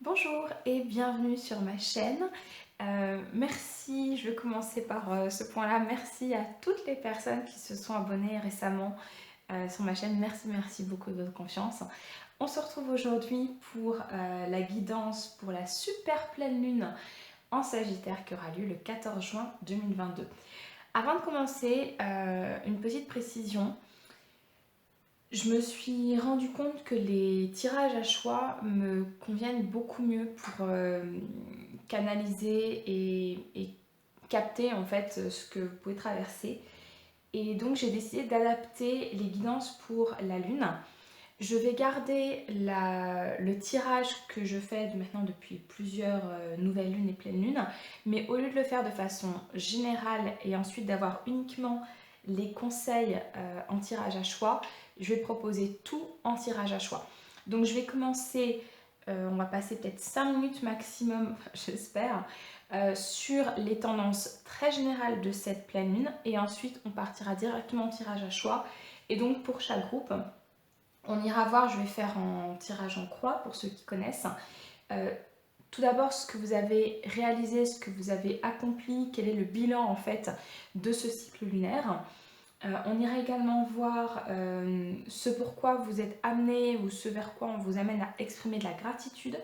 Bonjour et bienvenue sur ma chaîne. Merci, je vais commencer par ce point-là. Merci à toutes les personnes qui se sont abonnées récemment sur ma chaîne. Merci beaucoup de votre confiance. On se retrouve aujourd'hui pour la guidance pour la super pleine lune en Sagittaire qui aura lieu le 14 juin 2022. Avant de commencer, une petite précision. Je me suis rendu compte que les tirages à choix me conviennent beaucoup mieux pour canaliser et capter en fait ce que vous pouvez traverser. Et donc j'ai décidé d'adapter les guidances pour la lune. Je vais garder le tirage que je fais maintenant depuis plusieurs nouvelles lunes et pleines lunes, mais au lieu de le faire de façon générale et ensuite d'avoir uniquement les conseils en tirage à choix, je vais proposer tout en tirage à choix. Donc je vais commencer, on va passer peut-être 5 minutes maximum, j'espère, sur les tendances très générales de cette pleine lune et ensuite on partira directement en tirage à choix. Et donc pour chaque groupe, on ira voir, je vais faire en tirage en croix pour ceux qui connaissent. Tout d'abord, ce que vous avez réalisé, ce que vous avez accompli, quel est le bilan en fait de ce cycle lunaire. On ira également voir ce pourquoi vous êtes amené ou ce vers quoi on vous amène à exprimer de la gratitude,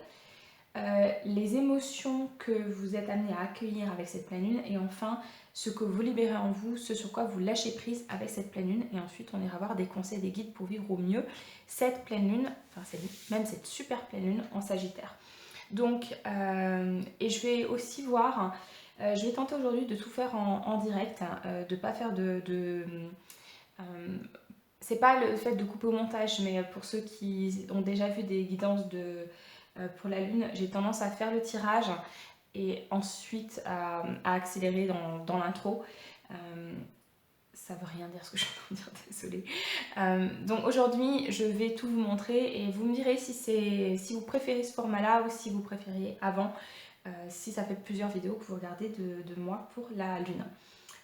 les émotions que vous êtes amené à accueillir avec cette pleine lune et enfin ce que vous libérez en vous, ce sur quoi vous lâchez prise avec cette pleine lune et ensuite on ira voir des conseils, des guides pour vivre au mieux cette pleine lune, enfin même cette super pleine lune en Sagittaire. Donc, et je vais aussi voir, je vais tenter aujourd'hui de tout faire en direct, de ne pas faire c'est pas le fait de couper au montage, mais pour ceux qui ont déjà vu des guidances pour la lune, j'ai tendance à faire le tirage et ensuite à accélérer dans l'intro. Ça veut rien dire ce que je viens de dire, désolée. Donc aujourd'hui, je vais tout vous montrer et vous me direz si vous préférez ce format-là ou si vous préfériez avant, si ça fait plusieurs vidéos que vous regardez de moi pour la lune.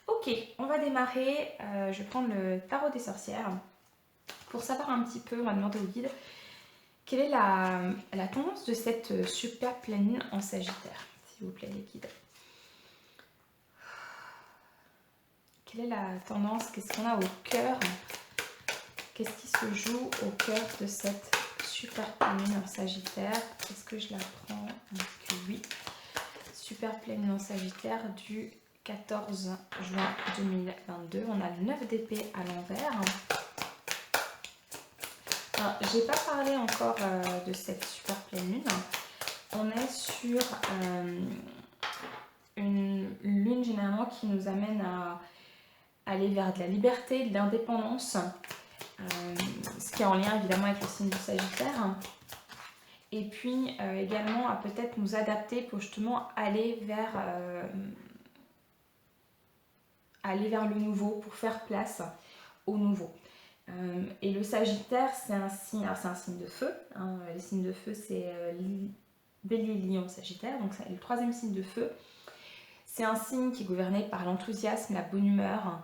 Ok, on va démarrer. Je vais prendre le tarot des sorcières. Pour savoir un petit peu, on va demander au guide quelle est la tendance de cette super pleine lune en Sagittaire, s'il vous plaît les guides. Quelle est la tendance? Qu'est-ce qu'on a au cœur? Qu'est-ce qui se joue au cœur de cette super pleine lune en Sagittaire? Est-ce que je la prends? Donc oui. Super pleine lune en Sagittaire du 14 juin 2022. On a le 9 d'épée à l'envers. J'ai pas parlé encore de cette super pleine lune. On est sur une lune généralement qui nous amène à aller vers de la liberté, de l'indépendance, ce qui est en lien évidemment avec le signe du Sagittaire. Et puis également à peut-être nous adapter pour justement aller vers le nouveau, pour faire place au nouveau. Et le Sagittaire, c'est un signe de feu. Hein. Les signes de feu, c'est Bélier, Lion, Sagittaire. Donc c'est le troisième signe de feu. C'est un signe qui est gouverné par l'enthousiasme, la bonne humeur.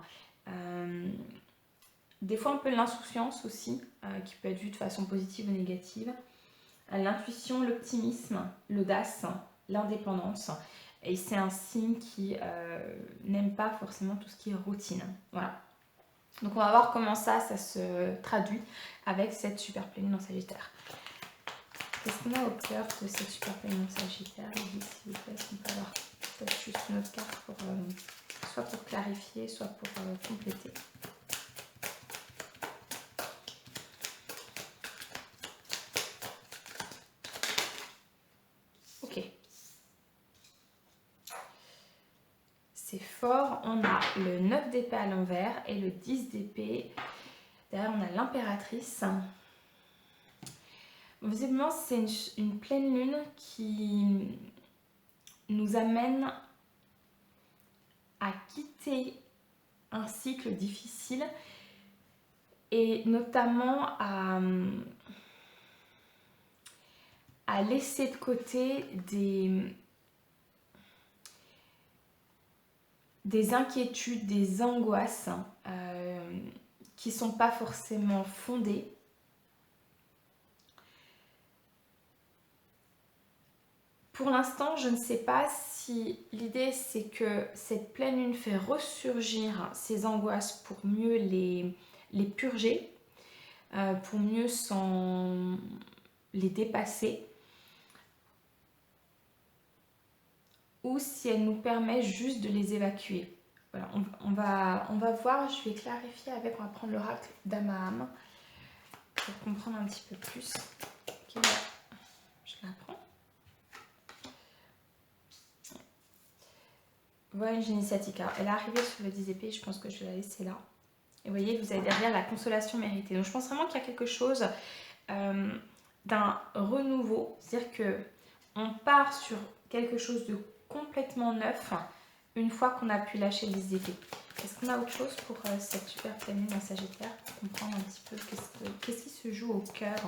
Des fois un peu l'insouciance aussi, qui peut être vue de façon positive ou négative. L'intuition, l'optimisme, l'audace, l'indépendance. Et c'est un signe qui n'aime pas forcément tout ce qui est routine. Voilà. Donc on va voir comment ça se traduit avec cette super pleine lune en Sagittaire. Qu'est-ce qu'on a au cœur de cette super pleine lune en Sagittaire? S'il vous plaît, est-ce qu'on peut avoir peut-être juste une autre carte pour, soit pour clarifier, soit pour compléter. Ok. C'est fort. On a le 9 d'épée à l'envers et le 10 d'épée. Derrière, on a l'impératrice. Visiblement, c'est une pleine lune qui nous amène à quitter un cycle difficile et notamment à laisser de côté des inquiétudes, des angoisses qui ne sont pas forcément fondées. Pour l'instant, je ne sais pas si l'idée c'est que cette pleine lune fait ressurgir ces angoisses pour mieux les purger, pour mieux les dépasser, ou si elle nous permet juste de les évacuer. Voilà, on va voir, je vais clarifier avec, on va prendre l'oracle d'Amaham pour comprendre un petit peu plus. Okay, je la prends. Voilà une Génisatica. Elle est arrivée sur le 10 épées, je pense que je vais la laisser là. Et vous voyez, vous avez derrière la consolation méritée. Donc je pense vraiment qu'il y a quelque chose d'un renouveau. C'est-à-dire qu'on part sur quelque chose de complètement neuf une fois qu'on a pu lâcher les 10 d'épée. Est-ce qu'on a autre chose pour cette super pleine lune en Sagittaire pour comprendre un petit peu qu'est-ce qui se joue au cœur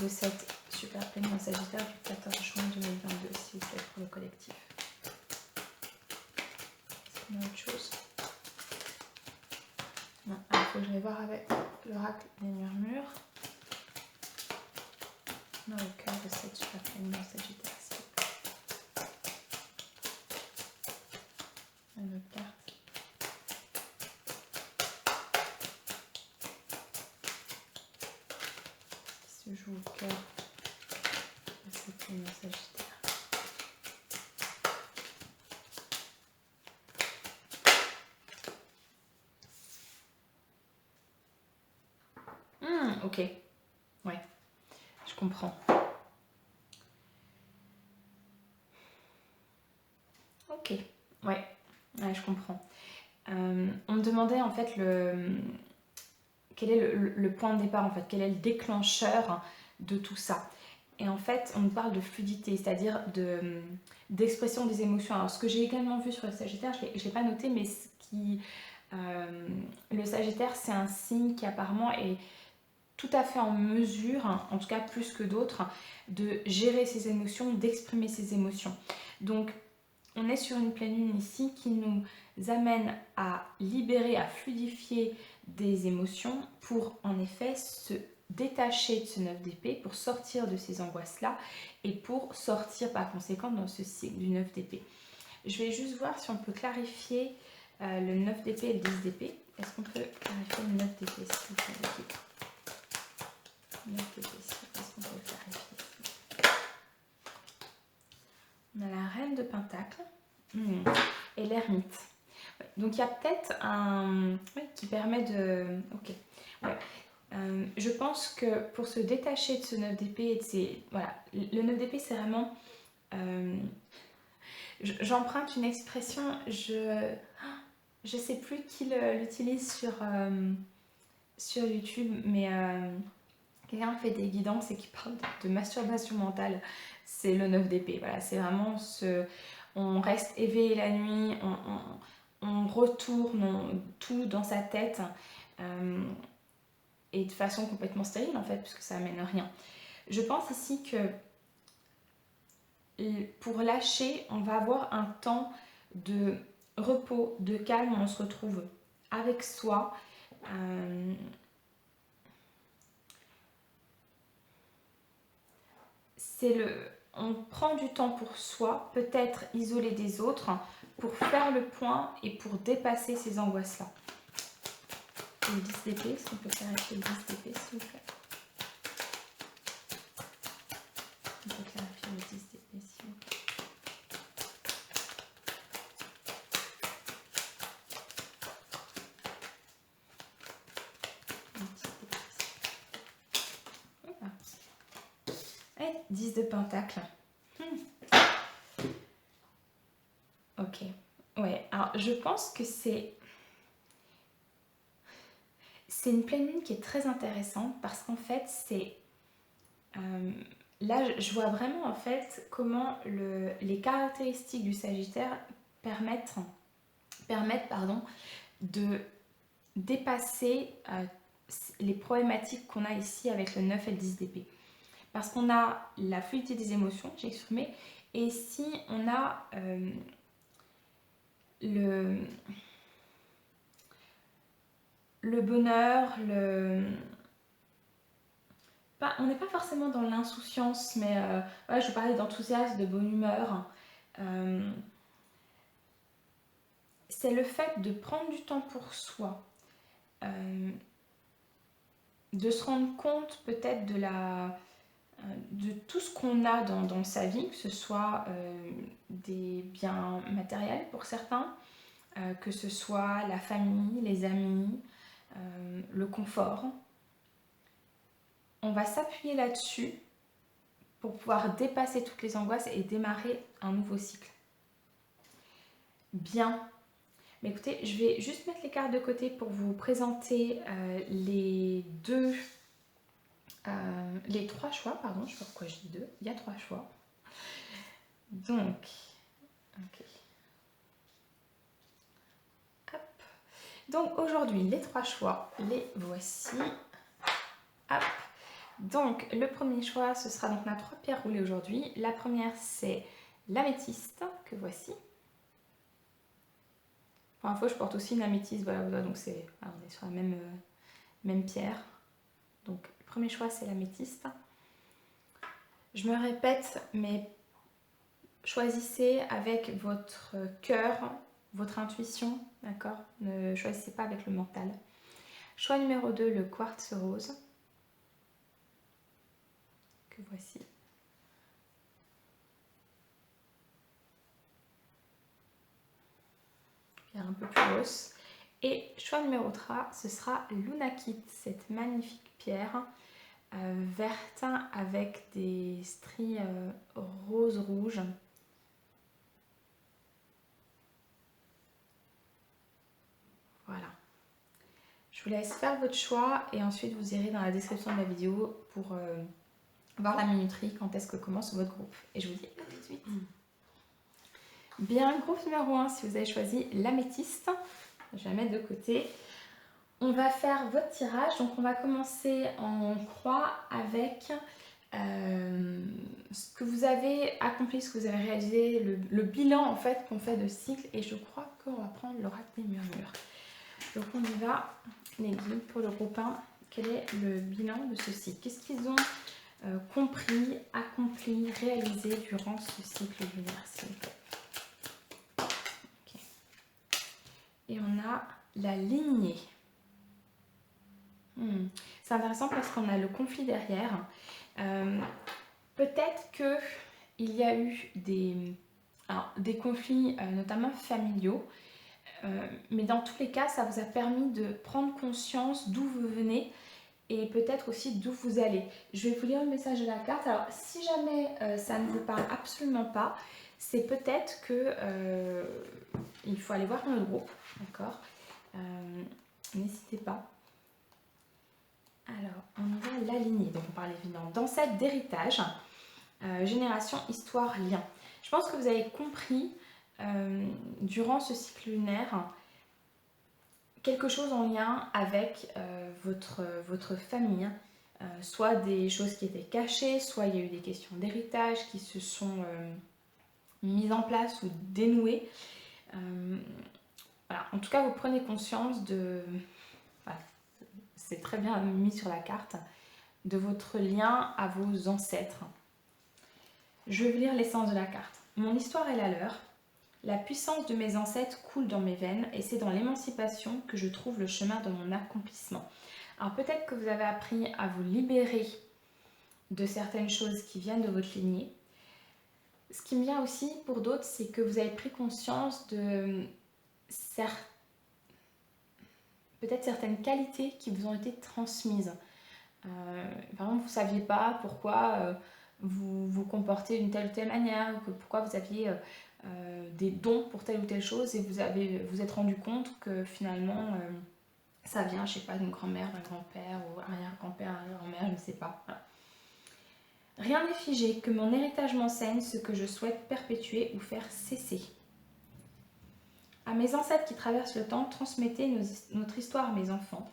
de cette super pleine lune en Sagittaire du 14 juin 2022, s'il vous plaît, pour le collectif? Est-ce qu'on a autre chose? Non, il faut que je vais voir avec l'oracle des murmures. Non, au cœur de cette super pleine lune en Sagittaire. Une autre carte. Qui se joue au cœur de cette pleine lune en Sagittaire. Ok, ouais, je comprends. Ok, ouais, je comprends. On me demandait en fait quel est le point de départ, en fait, quel est le déclencheur de tout ça. Et en fait, on me parle de fluidité, c'est-à-dire d'expression des émotions. Alors, ce que j'ai également vu sur le Sagittaire, je ne l'ai pas noté, mais le Sagittaire, c'est un signe qui apparemment est tout à fait en mesure, en tout cas plus que d'autres, de gérer ses émotions, d'exprimer ses émotions. Donc, on est sur une pleine lune ici qui nous amène à libérer, à fluidifier des émotions pour en effet se détacher de ce 9 d'épée, pour sortir de ces angoisses-là et pour sortir par conséquent dans ce cycle du 9 d'épée. Je vais juste voir si on peut clarifier le 9 d'épée et le 10 d'épée. Est-ce qu'on peut clarifier le 9 d'épée s'il vous plaît? 9 d'épée, est-ce qu'on peut le clarifier? On a la reine de Pentacle et l'ermite. Ouais, donc il y a peut-être un... Ouais, qui permet de... Ok. Ouais. Je pense que pour se détacher de ce 9 d'épée et de ces... Voilà, le 9 d'épée c'est vraiment... J'emprunte une expression, je sais plus qui l'utilise sur YouTube, mais quelqu'un fait des guidances et qui parle de masturbation mentale. C'est le 9 d'épée. Voilà, c'est vraiment ce... On reste éveillé la nuit, on retourne tout dans sa tête et de façon complètement stérile en fait, puisque ça amène rien. Je pense ici que pour lâcher, on va avoir un temps de repos, de calme, on se retrouve avec soi. On prend du temps pour soi, peut-être isolé des autres, pour faire le point et pour dépasser ces angoisses-là. Le 10 d'épée, est-ce qu'on peut clarifier le 10 d'épée, s'il vous plaît? On peut clarifier le 10 d'épée, s'il vous plaît. Et 10 de pentacle. Ok. Ouais, alors je pense que c'est une pleine lune qui est très intéressante parce qu'en fait, c'est... là, je vois vraiment en fait comment les caractéristiques du Sagittaire permettent de dépasser les problématiques qu'on a ici avec le 9 et le 10 d'épée. Parce qu'on a la fluidité des émotions, j'ai exprimé, et ici on a le bonheur, on n'est pas forcément dans l'insouciance, mais ouais, je parlais d'enthousiasme, de bonne humeur. C'est le fait de prendre du temps pour soi, de se rendre compte peut-être de tout ce qu'on a dans sa vie, que ce soit des biens matériels pour certains, que ce soit la famille, les amis, le confort. On va s'appuyer là-dessus pour pouvoir dépasser toutes les angoisses et démarrer un nouveau cycle. Bien. Mais écoutez, je vais juste mettre les cartes de côté pour vous présenter les trois choix, pardon, je ne sais pas pourquoi je dis deux, il y a trois choix. Donc, ok. Hop. Donc aujourd'hui, les trois choix, les voici. Hop. Donc, le premier choix, ce sera donc ma 3 pierres roulées aujourd'hui. La première, c'est l'améthyste, que voici. Pour info, je porte aussi une améthyste, voilà, donc on est sur la même pierre. Donc, le premier choix, c'est l'améthyste. Je me répète, mais choisissez avec votre cœur, votre intuition, d'accord? Ne choisissez pas avec le mental. Choix numéro 2, le quartz rose, que voici. Pierre un peu plus grosse. Et choix numéro 3, ce sera l'unakite, cette magnifique pierre verte avec des stries rose-rouge. Voilà. Je vous laisse faire votre choix et ensuite vous irez dans la description de la vidéo pour voir la minuterie, quand est-ce que commence votre groupe. Et je vous dis à tout de suite. Bien, groupe numéro 1, si vous avez choisi l'améthyste, je vais la mettre de côté. On va faire votre tirage, donc on va commencer en croix avec ce que vous avez accompli, ce que vous avez réalisé, le bilan en fait qu'on fait de cycle, et je crois qu'on va prendre l'oracle des murmures. Donc on y va, les guides pour le groupe 1, quel est le bilan de ce cycle? Qu'est-ce qu'ils ont compris, accompli, réalisé durant ce cycle lunaire, s'il vous plaît? Okay. Et on a la lignée. C'est intéressant parce qu'on a le conflit derrière. Peut-être qu'il y a eu des conflits, notamment familiaux, mais dans tous les cas, ça vous a permis de prendre conscience d'où vous venez et peut-être aussi d'où vous allez. Je vais vous lire le message de la carte. Alors, si jamais ça ne vous parle absolument pas, c'est peut-être que il faut aller voir dans le groupe, d'accord? N'hésitez pas. Alors, on y va l'aligner. Donc, on parle évidemment d'ancêtre, d'héritage, génération, histoire, lien. Je pense que vous avez compris durant ce cycle lunaire quelque chose en lien avec votre famille. Soit des choses qui étaient cachées, soit il y a eu des questions d'héritage qui se sont mises en place ou dénouées. Voilà. En tout cas, vous prenez conscience de... Voilà. C'est très bien mis sur la carte, de votre lien à vos ancêtres. Je vais vous lire l'essence de la carte. Mon histoire est la leur. La puissance de mes ancêtres coule dans mes veines et c'est dans l'émancipation que je trouve le chemin de mon accomplissement. Alors peut-être que vous avez appris à vous libérer de certaines choses qui viennent de votre lignée. Ce qui me vient aussi pour d'autres, c'est que vous avez pris conscience de peut-être certaines qualités qui vous ont été transmises. Par exemple, vous ne saviez pas pourquoi vous vous comportez d'une telle ou telle manière, ou pourquoi vous aviez des dons pour telle ou telle chose, et vous êtes rendu compte que finalement ça vient, je ne sais pas, d'une grand-mère, d'un grand-père, ou arrière-grand-père, arrière-grand-mère, je ne sais pas. Voilà. Rien n'est figé, que mon héritage m'enseigne ce que je souhaite perpétuer ou faire cesser. À mes ancêtres qui traversent le temps, transmettez notre histoire à mes enfants.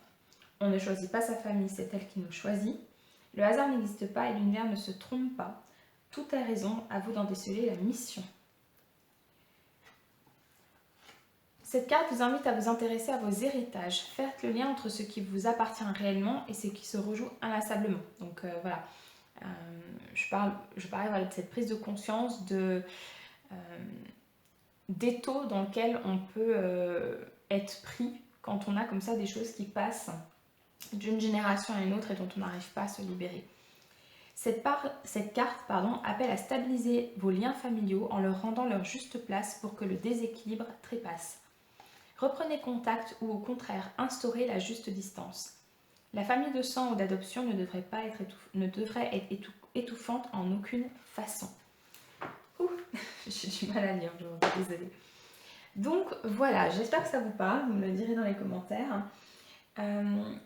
On ne choisit pas sa famille, c'est elle qui nous choisit. Le hasard n'existe pas et l'univers ne se trompe pas. Tout a raison, à vous d'en déceler la mission. Cette carte vous invite à vous intéresser à vos héritages. Faites le lien entre ce qui vous appartient réellement et ce qui se rejoue inlassablement. Donc voilà, je parlais voilà, de cette prise de conscience d'étau dans lequel on peut être pris quand on a comme ça des choses qui passent d'une génération à une autre et dont on n'arrive pas à se libérer. Cette carte appelle à stabiliser vos liens familiaux en leur rendant leur juste place pour que le déséquilibre trépasse. Reprenez contact ou au contraire, instaurez la juste distance. La famille de sang ou d'adoption ne devrait être étouffante en aucune façon. Ouh, j'ai du mal à lire, je suis désolée. Donc voilà, j'espère que ça vous parle, vous me le direz dans les commentaires.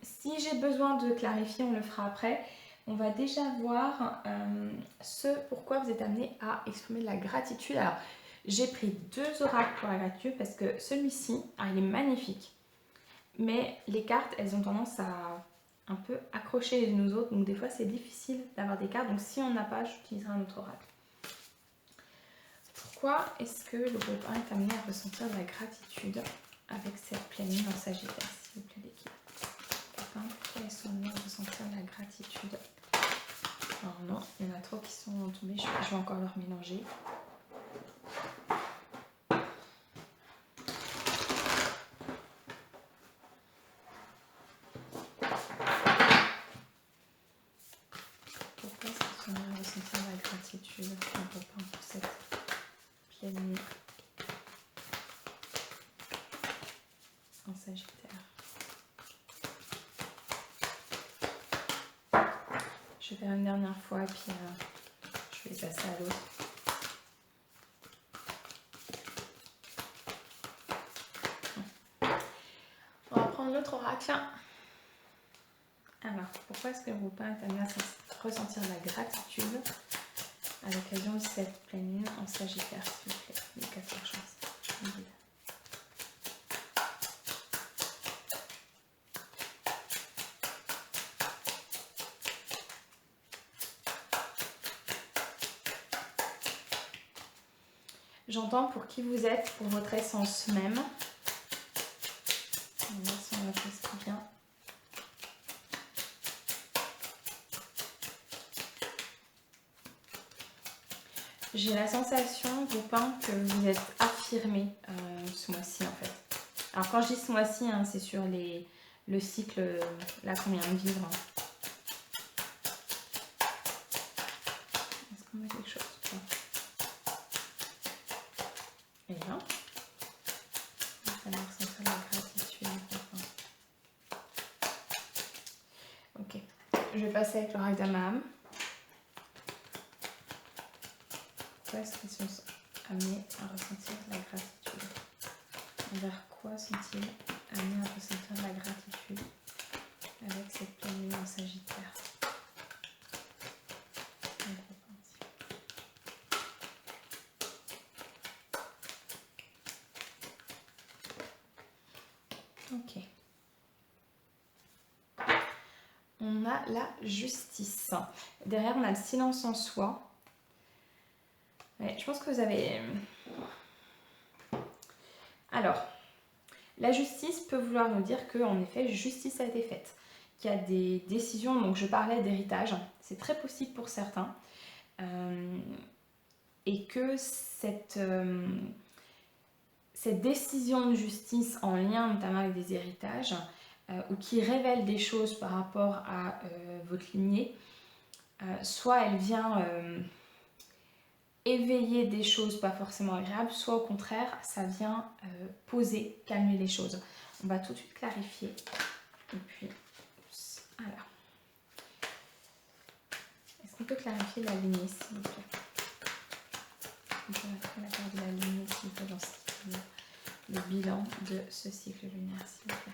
Si j'ai besoin de clarifier, on le fera après. On va déjà voir ce pourquoi vous êtes amené à exprimer de la gratitude. Alors, j'ai pris 2 oracles pour la gratitude parce que celui-ci, il est magnifique. Mais les cartes, elles ont tendance à un peu accrocher les unes aux autres. Donc des fois, c'est difficile d'avoir des cartes. Donc si on n'a pas, j'utiliserai un autre oracle. Pourquoi est-ce que le groupe 1 est amené à ressentir de la gratitude avec cette pleine lune en Sagittaire, s'il vous plaît, l'équipe? Pourquoi ils sont amenés à ressentir de la gratitude? Alors non, il y en a trop qui sont tombés. Je vais encore leur mélanger. Pourquoi est-ce qu'ils sont amenés à ressentir de la gratitude pour cette pleine lune en Sagittaire? Je vais faire une dernière fois et puis je vais passer à l'autre. On va prendre l'autre oracle. Alors, pourquoi est-ce que le groupe 1 est amené à ressentir de la gratitude à l'occasion de cette pleine lune en Sagittaire, s'il vous plaît, les 4 chances. J'entends pour qui vous êtes, pour votre essence même. On va voir si on va faire ce qui vient. J'ai la sensation, groupe 1, que vous êtes affirmé ce mois-ci en fait. Alors quand je dis ce mois-ci, c'est sur le cycle là qu'on vient de vivre. Est-ce qu'on a quelque chose? Et là, on va ressentir la gratitude. Ok, je vais passer avec l'oracle d'Amaham. Pourquoi est-ce qu'ils sont amenés à ressentir de la gratitude? Envers quoi sont-ils amenés à ressentir de la gratitude avec cette pleine lune en Sagittaire? Ok. On a la justice. Derrière, on a le silence en soi. Ouais, je pense que vous avez... Alors, la justice peut vouloir nous dire qu'en effet, justice a été faite. Qu'il y a des décisions, donc je parlais d'héritage, c'est très possible pour certains. Et que cette décision de justice en lien notamment avec des héritages, ou qui révèle des choses par rapport à votre lignée, soit elle vient éveiller des choses pas forcément agréables, soit au contraire, ça vient poser, calmer les choses. On va tout de suite clarifier. Et puis, voilà. Est-ce qu'on peut clarifier la lignée, s'il vous plaît? On peut mettre la carte de la lignée, s'il vous plaît, dans le bilan de ce cycle lunaire, s'il vous plaît.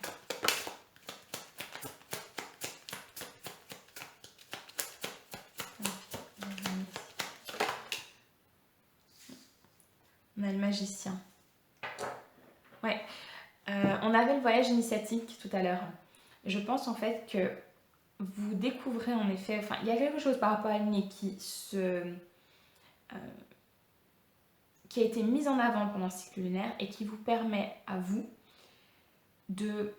On a le magicien. Ouais. On avait le voyage initiatique tout à l'heure. Je pense en fait que vous découvrez en effet... Enfin, il y a quelque chose par rapport à l'année qui qui a été mise en avant pendant le cycle lunaire et qui vous permet à vous de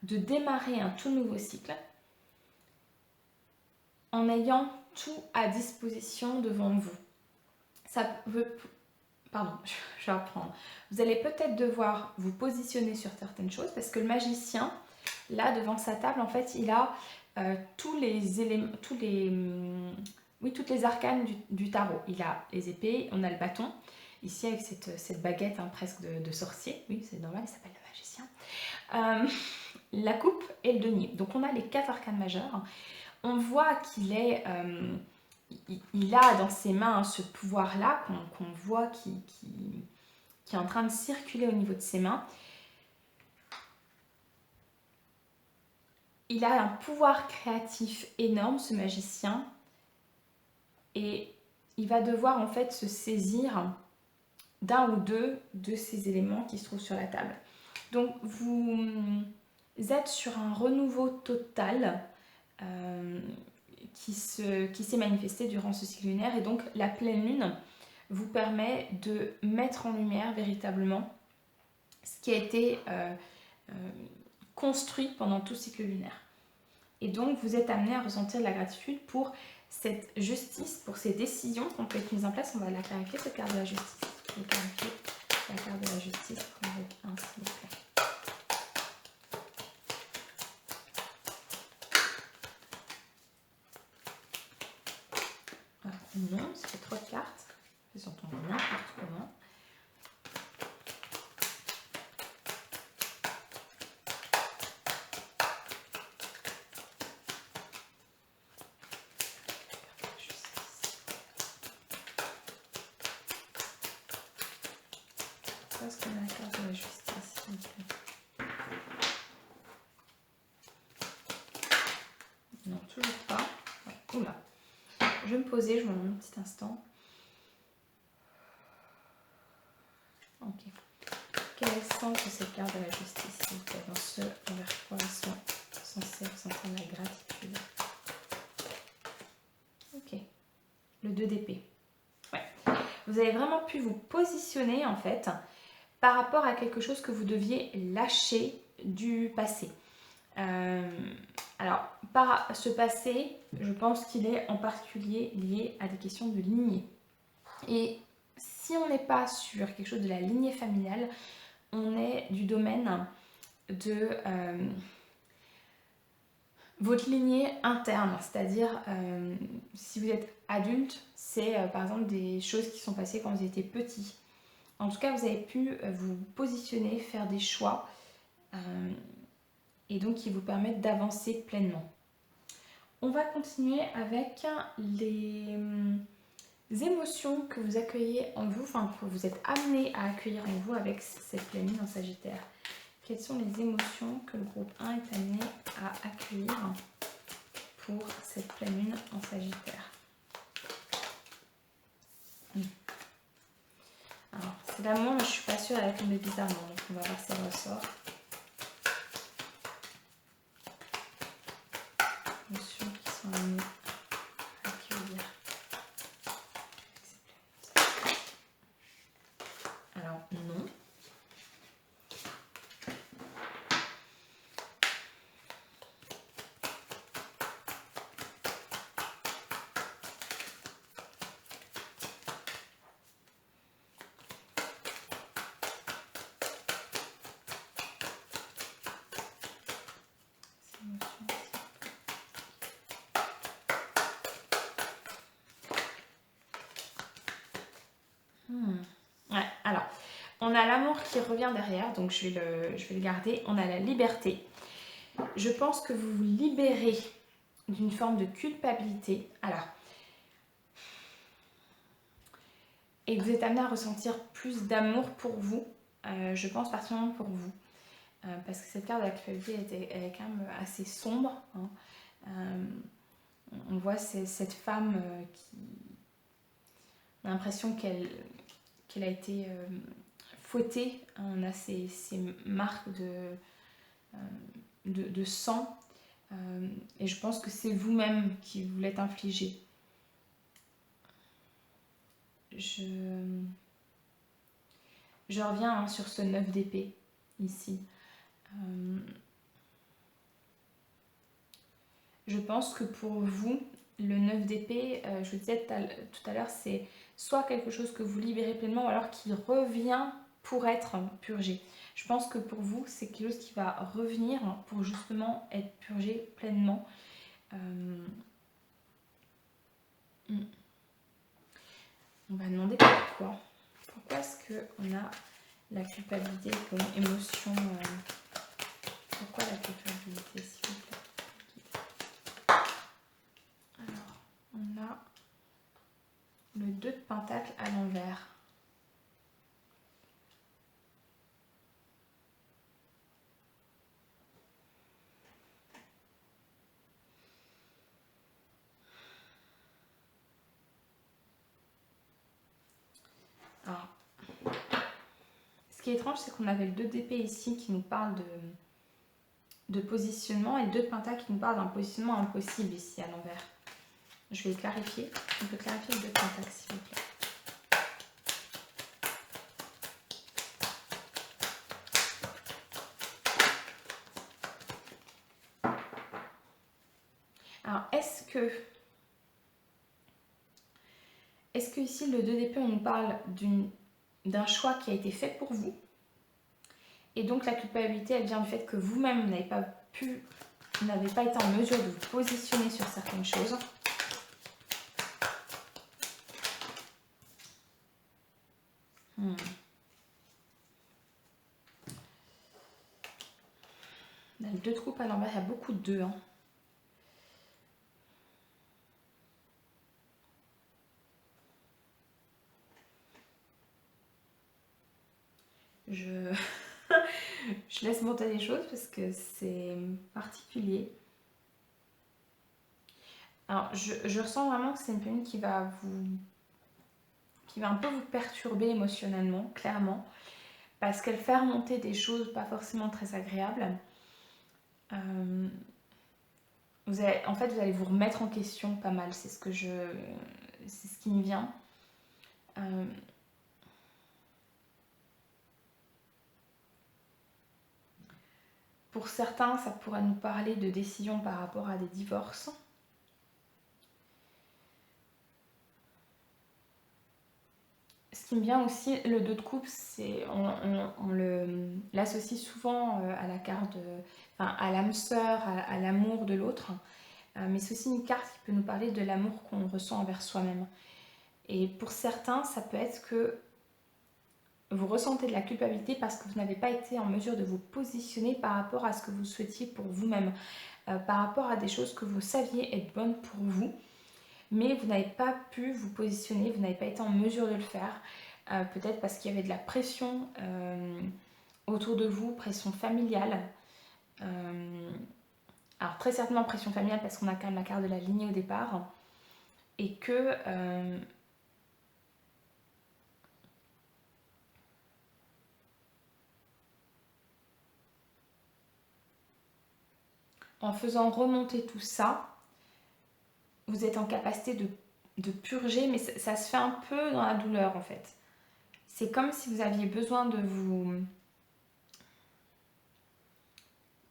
démarrer un tout nouveau cycle en ayant tout à disposition devant vous. Ça veut... Pardon, je vais reprendre. Vous allez peut-être devoir vous positionner sur certaines choses parce que le magicien, là, devant sa table, en fait, il a tous les éléments, toutes les arcanes du tarot. Il a les épées, on a le bâton, ici avec cette baguette presque de sorcier. Oui, c'est normal, il s'appelle le magicien. La coupe et le denier. Donc on a les 4 arcanes majeures. On voit qu'il est... il a dans ses mains ce pouvoir-là qu'on voit qui est en train de circuler au niveau de ses mains. Il a un pouvoir créatif énorme, ce magicien, et il va devoir en fait se saisir d'un ou deux de ces éléments qui se trouvent sur la table. Donc vous êtes sur un renouveau total qui s'est manifesté durant ce cycle lunaire, et donc la pleine lune vous permet de mettre en lumière véritablement ce qui a été construit pendant tout cycle lunaire. Et donc vous êtes amené à ressentir de la gratitude pour cette justice, pour ces décisions qu'on peut être mises en place. On va la clarifier, cette carte de la justice. Je vais clarifier la carte de la justice avec un s'il vous plaît. Non, ça fait 3 cartes. Elles sont tombées n'importe comment. Est-ce qu'on a la carte de la justice, s'il vous plaît? Non, toujours pas. Ouais. Oula. Je vais me poser, je m'en mets un petit instant. Ok. Quel est le sens de cette carte de la justice, s'il vous plaît, dans ce envers quoi elles sont censées ressentir la gratitude? Ok. Le 2 d'épée. Ouais. Vous avez vraiment pu vous positionner en fait par rapport à quelque chose que vous deviez lâcher du passé. Alors, par ce passé, je pense qu'il est en particulier lié à des questions de lignée. Et si on n'est pas sur quelque chose de la lignée familiale, on est du domaine de votre lignée interne, c'est-à-dire si vous êtes adulte, c'est par exemple des choses qui sont passées quand vous étiez petit. En tout cas, vous avez pu vous positionner, faire des choix et donc qui vous permettent d'avancer pleinement. On va continuer avec les émotions que vous accueillez en vous, enfin que vous êtes amené à accueillir en vous avec cette pleine lune en Sagittaire. Quelles sont les émotions que le groupe 1 est amené à accueillir pour cette pleine lune en Sagittaire? Alors, c'est l'amour, mais je suis pas sûre avec le bizarrement, donc on va voir si elle ressort. Émotions qui sont amenées à accueillir. Alors, non. Ouais, alors, on a l'amour qui revient derrière, donc je vais le garder. On a la liberté. Je pense que vous vous libérez d'une forme de culpabilité. Alors, et que vous êtes amené à ressentir plus d'amour pour vous, je pense particulièrement pour vous. Parce que cette carte de la culpabilité elle est quand même assez sombre. Hein. On voit cette femme qui a l'impression qu'elle a été fouettée. On a ces marques de sang. Et je pense que c'est vous-même qui vous l'êtes infligé. je reviens sur ce 9 d'épée ici. Je pense que pour vous, le 9 d'épée, je vous disais tout à l'heure, c'est soit quelque chose que vous libérez pleinement ou alors qui revient pour être purgé. Je pense que pour vous, c'est quelque chose qui va revenir pour justement être purgé pleinement. On va demander pourquoi. Pourquoi est-ce qu'on a la culpabilité comme émotion Pourquoi la culpabilité, s'il vous plaît? Alors, on a le 2 de Pentacle à l'envers. Alors, ce qui est étrange, c'est qu'on avait le 2 d'épée ici qui nous parle de positionnement et le 2 de Pentacle qui nous parle d'un positionnement impossible ici à l'envers. Je vais clarifier. On peut clarifier le 2 de Pentacle, s'il vous plaît. Alors, est-ce que ici, le 2 d'épée, on nous parle d'un choix qui a été fait pour vous? Et donc, la culpabilité, elle vient du fait que vous-même n'avez pas été en mesure de vous positionner sur certaines choses. On a le 2 de coupe à l'envers, il y a beaucoup de 2. Hein. Je laisse monter les choses parce que c'est particulier. Alors, je ressens vraiment que c'est une planète qui va un peu vous perturber émotionnellement, clairement, parce qu'elle fait remonter des choses pas forcément très agréables. En fait, vous allez vous remettre en question pas mal, c'est ce qui me vient. Pour certains, ça pourrait nous parler de décisions par rapport à des divorces. Ce qui me vient aussi, le 2 de coupe, c'est on l'associe souvent à la carte, à l'âme sœur, à l'amour de l'autre. Mais c'est aussi une carte qui peut nous parler de l'amour qu'on ressent envers soi-même. Et pour certains, ça peut être que vous ressentez de la culpabilité parce que vous n'avez pas été en mesure de vous positionner par rapport à ce que vous souhaitiez pour vous-même, par rapport à des choses que vous saviez être bonnes pour vous, mais vous n'avez pas pu vous positionner, vous n'avez pas été en mesure de le faire, peut-être parce qu'il y avait de la pression autour de vous, pression familiale. Alors très certainement pression familiale parce qu'on a quand même la carte de la lignée au départ, et que en faisant remonter tout ça, vous êtes en capacité de purger, mais ça se fait un peu dans la douleur en fait. C'est comme si vous aviez besoin de vous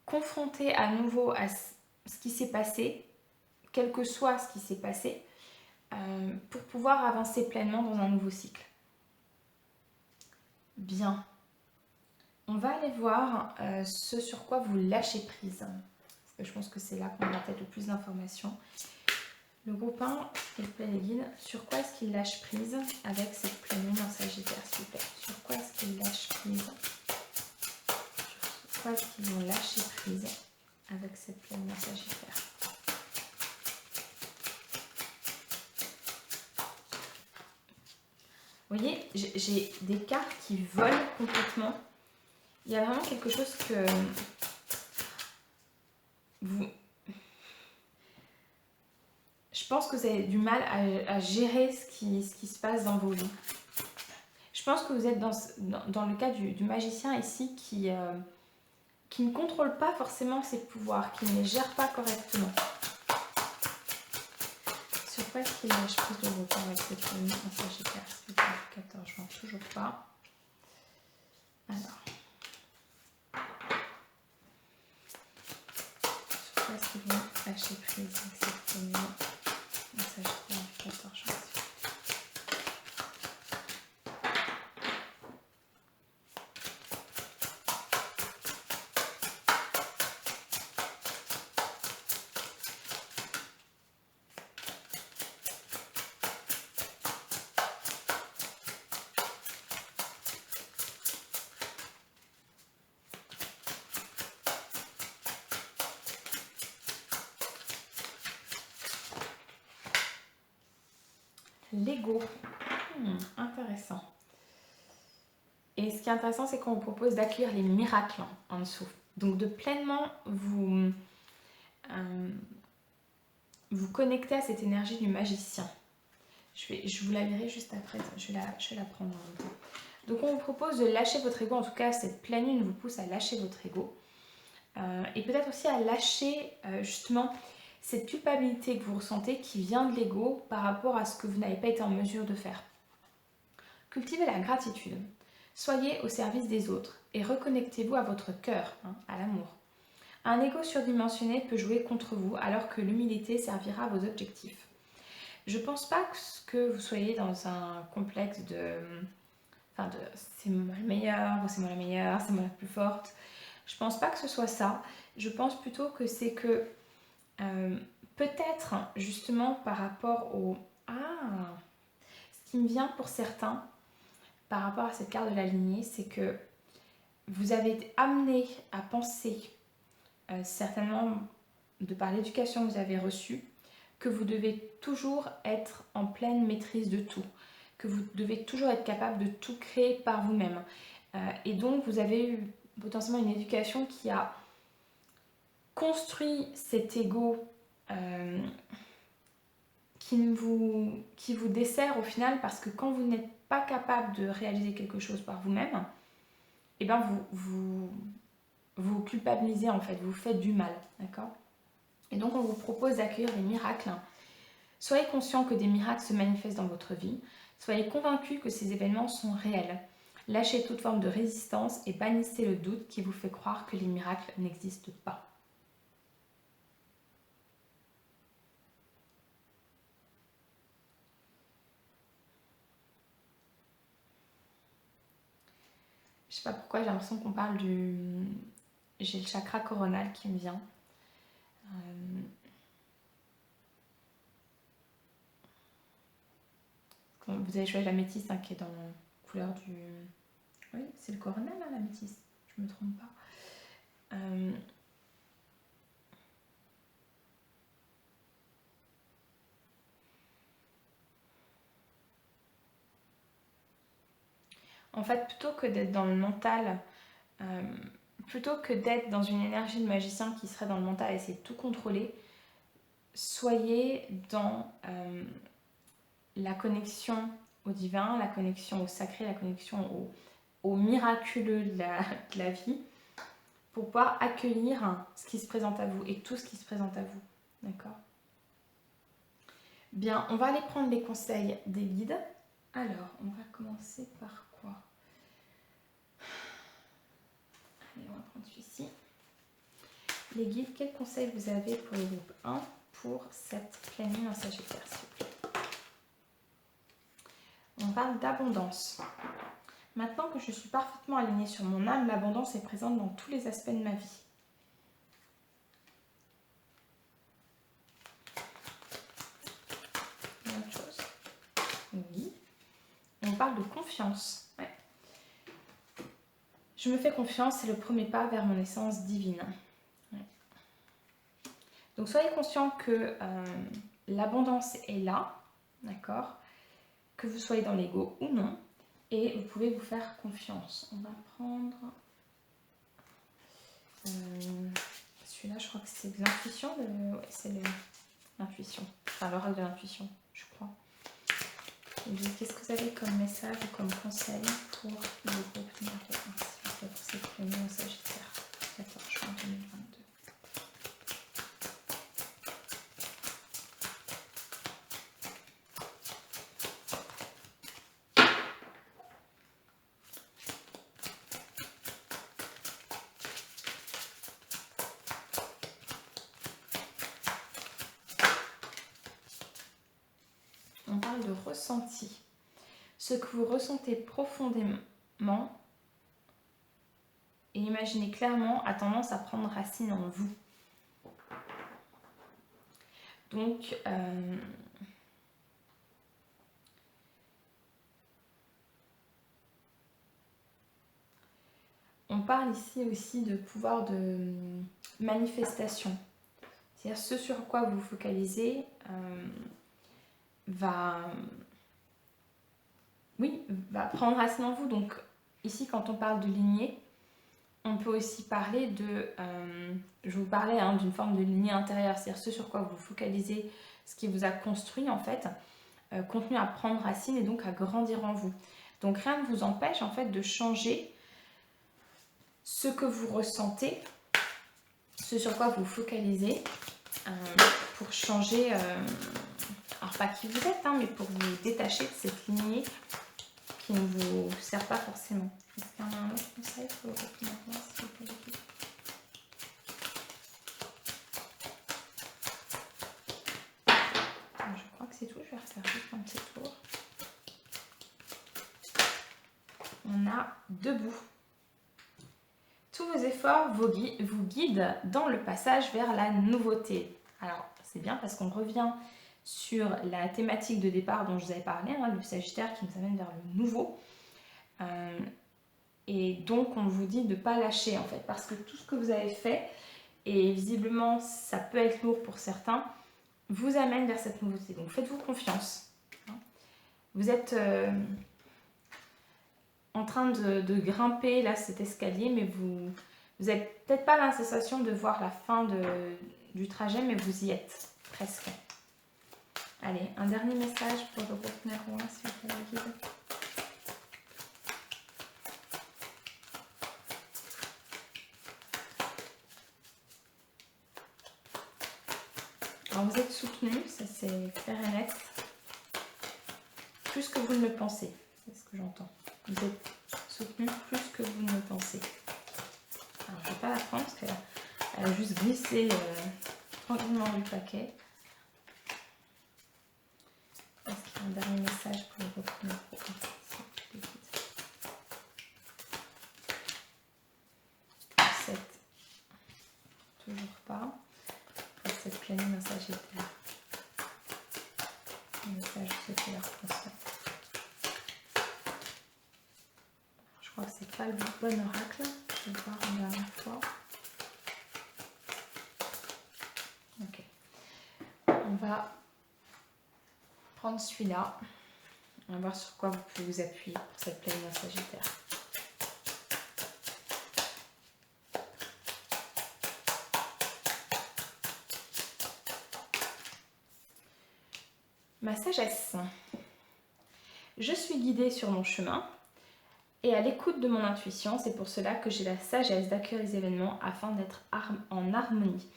confronter à nouveau à ce qui s'est passé, quel que soit ce qui s'est passé, pour pouvoir avancer pleinement dans un nouveau cycle. Bien. On va aller voir ce sur quoi vous lâchez prise. Parce que je pense que c'est là qu'on aura peut-être le plus d'informations. Le groupe 1, s'il vous plaît les guides, sur quoi est-ce qu'il lâche prise avec cette pleine lune en Sagittaire, s'il vous plaît? Sur quoi est-ce qu'il lâche prise? Sur quoi est-ce qu'ils vont lâcher prise avec cette pleine lune en Sagittaire? Vous voyez, j'ai des cartes qui volent complètement. Il y a vraiment quelque chose que je pense que vous avez du mal à gérer ce qui se passe dans vos vies. Je pense que vous êtes dans le cas du magicien ici qui ne contrôle pas forcément ses pouvoirs, qui ne les gère pas correctement. Sur quoi est-ce qu'il lâche plus de repos avec cette famille en Sagittaire? C'est le 14 juin, toujours pas. Alors. Sur quoi est-ce qu'ils vont lâcher prise avec cette famille en Sagittaire du 14 juin? L'ego. Intéressant. Et ce qui est intéressant, c'est qu'on vous propose d'accueillir les miracles en dessous. Donc de pleinement vous connecter à cette énergie du magicien. Je vous la lirai juste après, je vais la prendre en même temps. Donc on vous propose de lâcher votre ego, en tout cas cette pleine lune vous pousse à lâcher votre ego. Et peut-être aussi à lâcher justement cette culpabilité que vous ressentez qui vient de l'ego par rapport à ce que vous n'avez pas été en mesure de faire. Cultivez la gratitude, soyez au service des autres et reconnectez-vous à votre cœur, à l'amour. Un ego surdimensionné peut jouer contre vous alors que l'humilité servira à vos objectifs. Je ne pense pas que vous soyez dans un complexe de c'est moi le meilleur, ou c'est moi la meilleure, c'est moi la plus forte. Je ne pense pas que ce soit ça. Je pense plutôt que c'est que peut-être justement par rapport au... ce qui me vient pour certains par rapport à cette carte de la lignée, c'est que vous avez été amené à penser, certainement de par l'éducation que vous avez reçue, que vous devez toujours être en pleine maîtrise de tout, que vous devez toujours être capable de tout créer par vous-même. Et donc vous avez eu potentiellement une éducation qui a construit cet ego qui vous dessert au final, parce que quand vous n'êtes pas capable de réaliser quelque chose par vous-même, et ben vous culpabilisez en fait, vous faites du mal, d'accord? Et donc on vous propose d'accueillir des miracles. Soyez conscient que des miracles se manifestent dans votre vie. Soyez convaincus que ces événements sont réels. Lâchez toute forme de résistance et bannissez le doute qui vous fait croire que les miracles n'existent pas. Je sais pas pourquoi, j'ai l'impression qu'on parle du... J'ai le chakra coronal qui me vient. Vous avez choisi la métisse qui est dans la couleur du... Oui, c'est le coronal, la métisse. Je me trompe pas. En fait, plutôt que d'être dans le mental, plutôt que d'être dans une énergie de magicien qui serait dans le mental et essayer de tout contrôler, soyez dans la connexion au divin, la connexion au sacré, la connexion au miraculeux de la vie, pour pouvoir accueillir ce qui se présente à vous et tout ce qui se présente à vous. D'accord? Bien, on va aller prendre les conseils des guides. Alors, on va commencer par quoi? Allez, on va prendre celui-ci. Les guides, quels conseils vous avez pour le groupe 1 pour cette pleine lune en Sagittaire, s'il vous plaît? On parle d'abondance. Maintenant que je suis parfaitement alignée sur mon âme, l'abondance est présente dans tous les aspects de ma vie. Une autre chose. Oui. On parle de confiance. Ouais. Je me fais confiance, c'est le premier pas vers mon essence divine. Ouais. Donc soyez conscient que l'abondance est là, d'accord? Que vous soyez dans l'ego ou non, et vous pouvez vous faire confiance. On va prendre celui-là, je crois que c'est de l'intuition. Ouais, c'est l'intuition, enfin l'oracle de l'intuition, je crois. Qu'est-ce que vous avez comme message ou comme conseil pour le groupe numéro 1, s'il vous plaît, pour cette pleine lune au Sagittaire, 14 juin 2022? parle de ressenti. Ce que vous ressentez profondément et imaginez clairement a tendance à prendre racine en vous. Donc, on parle ici aussi de pouvoir de manifestation. C'est-à-dire ce sur quoi vous vous focalisez va prendre racine en vous. Donc ici, quand on parle de lignée, on peut aussi parler de... je vous parlais d'une forme de lignée intérieure, c'est-à-dire ce sur quoi vous vous focalisez, ce qui vous a construit en fait, continue à prendre racine et donc à grandir en vous. Donc rien ne vous empêche en fait de changer ce que vous ressentez, ce sur quoi vous vous focalisez, pour changer, alors pas qui vous êtes, mais pour vous détacher de cette lignée qui ne vous sert pas forcément. Est-ce qu'il y en a un autre conseil pour le groupe maintenant, s'il vous plaît? Je crois que c'est tout, je vais refaire juste un petit tour. On a debout. Tous vos efforts vous guident dans le passage vers la nouveauté. Alors, c'est bien parce qu'on revient sur la thématique de départ dont je vous avais parlé, le Sagittaire qui nous amène vers le nouveau. Et donc, on vous dit de ne pas lâcher en fait, parce que tout ce que vous avez fait, et visiblement, ça peut être lourd pour certains, vous amène vers cette nouveauté. Donc, faites-vous confiance. Vous êtes en train de grimper là cet escalier, mais vous n'avez peut-être pas la sensation de voir la fin du trajet, mais vous y êtes presque. Allez, un dernier message pour le groupe numéro 1, s'il vous plaît, la guide. Alors vous êtes soutenu, ça c'est clair et net, plus que vous ne le pensez, c'est ce que j'entends. Vous êtes soutenu plus que vous ne le pensez. Alors je ne vais pas la prendre parce qu'elle a juste glissé tranquillement du paquet. Est-ce qu'il y a un dernier message pour le groupe numéro 1? 7, toujours pas. Pour cette pleine lune en Sagittaire. Un message de leur transmettre. Je crois que c'est pas le bon oracle. Je vais voir une dernière fois. Ok. On va prendre celui-là. On va voir sur quoi vous pouvez vous appuyer pour cette pleine lune en Sagittaire. Ma sagesse. Je suis guidée sur mon chemin et à l'écoute de mon intuition. C'est pour cela que j'ai la sagesse d'accueillir les événements afin d'être en harmonie.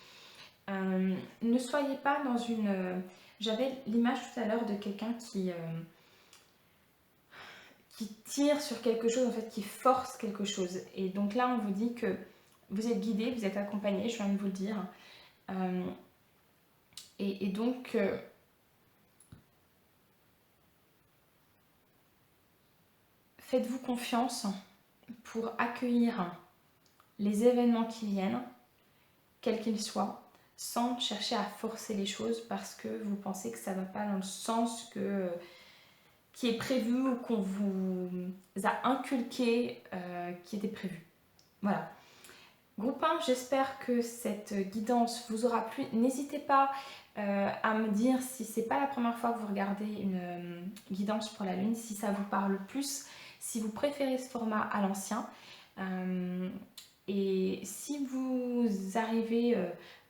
Ne soyez pas dans une... J'avais l'image tout à l'heure de quelqu'un qui tire sur quelque chose, en fait, qui force quelque chose. Et donc là, on vous dit que vous êtes guidé, vous êtes accompagné, je viens de vous le dire. Et donc... faites-vous confiance pour accueillir les événements qui viennent, quels qu'ils soient, sans chercher à forcer les choses parce que vous pensez que ça ne va pas dans le sens qui est prévu ou qu'on vous a inculqué qui était prévu. Voilà. Groupe 1, j'espère que cette guidance vous aura plu. N'hésitez pas à me dire si c'est pas la première fois que vous regardez une guidance pour la lune, si ça vous parle plus, si vous préférez ce format à l'ancien. Et si vous arrivez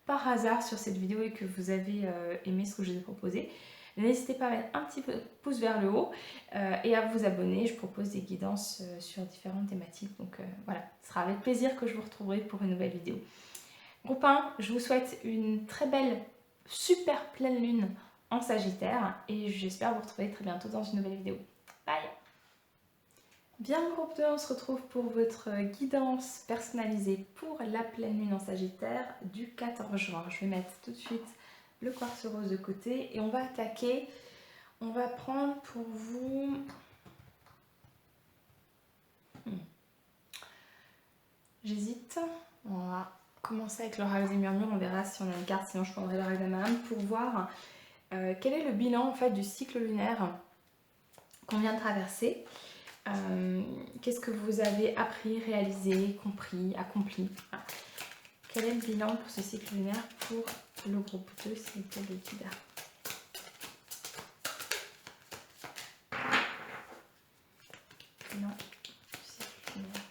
par hasard sur cette vidéo et que vous avez aimé ce que je vous ai proposé, n'hésitez pas à mettre un petit pouce vers le haut et à vous abonner. Je propose des guidances sur différentes thématiques. Donc voilà, ce sera avec plaisir que je vous retrouverai pour une nouvelle vidéo. Groupe 1, je vous souhaite une très belle, super pleine lune en Sagittaire et j'espère vous retrouver très bientôt dans une nouvelle vidéo. Bye! Bien, groupe 2, on se retrouve pour votre guidance personnalisée pour la pleine lune en Sagittaire du 14 juin. Je vais mettre tout de suite le quartz rose de côté et on va attaquer On va prendre pour vous... J'hésite. On va commencer avec l'oracle des murmures. On verra si on a une carte, sinon je prendrai l'oracle d'Amaram pour voir quel est le bilan en fait du cycle lunaire qu'on vient de traverser. Qu'est-ce que vous avez appris, réalisé, compris, accompli. Voilà. Quel est le bilan pour ce cycle lunaire pour le groupe 2, s'il vous plaît, le guide. Bilan du cycle lunaire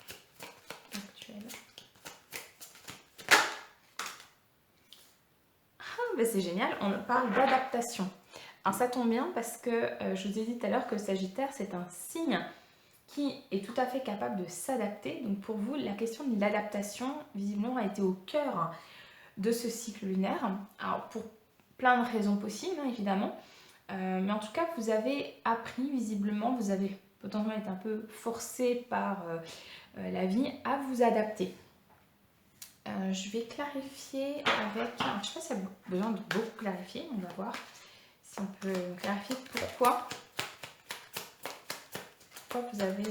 actuel. Ben c'est génial, on parle d'adaptation. Alors ça tombe bien parce que je vous ai dit tout à l'heure que le Sagittaire c'est un signe qui est tout à fait capable de s'adapter. Donc pour vous, la question de l'adaptation, visiblement, a été au cœur de ce cycle lunaire. Alors pour plein de raisons possibles, hein, évidemment. Mais en tout cas, vous avez appris, visiblement, vous avez potentiellement été un peu forcé par la vie à vous adapter. Je vais clarifier avec... Alors, je ne sais pas s'il y a besoin de beaucoup clarifier, on va voir si on peut clarifier pourquoi vous avez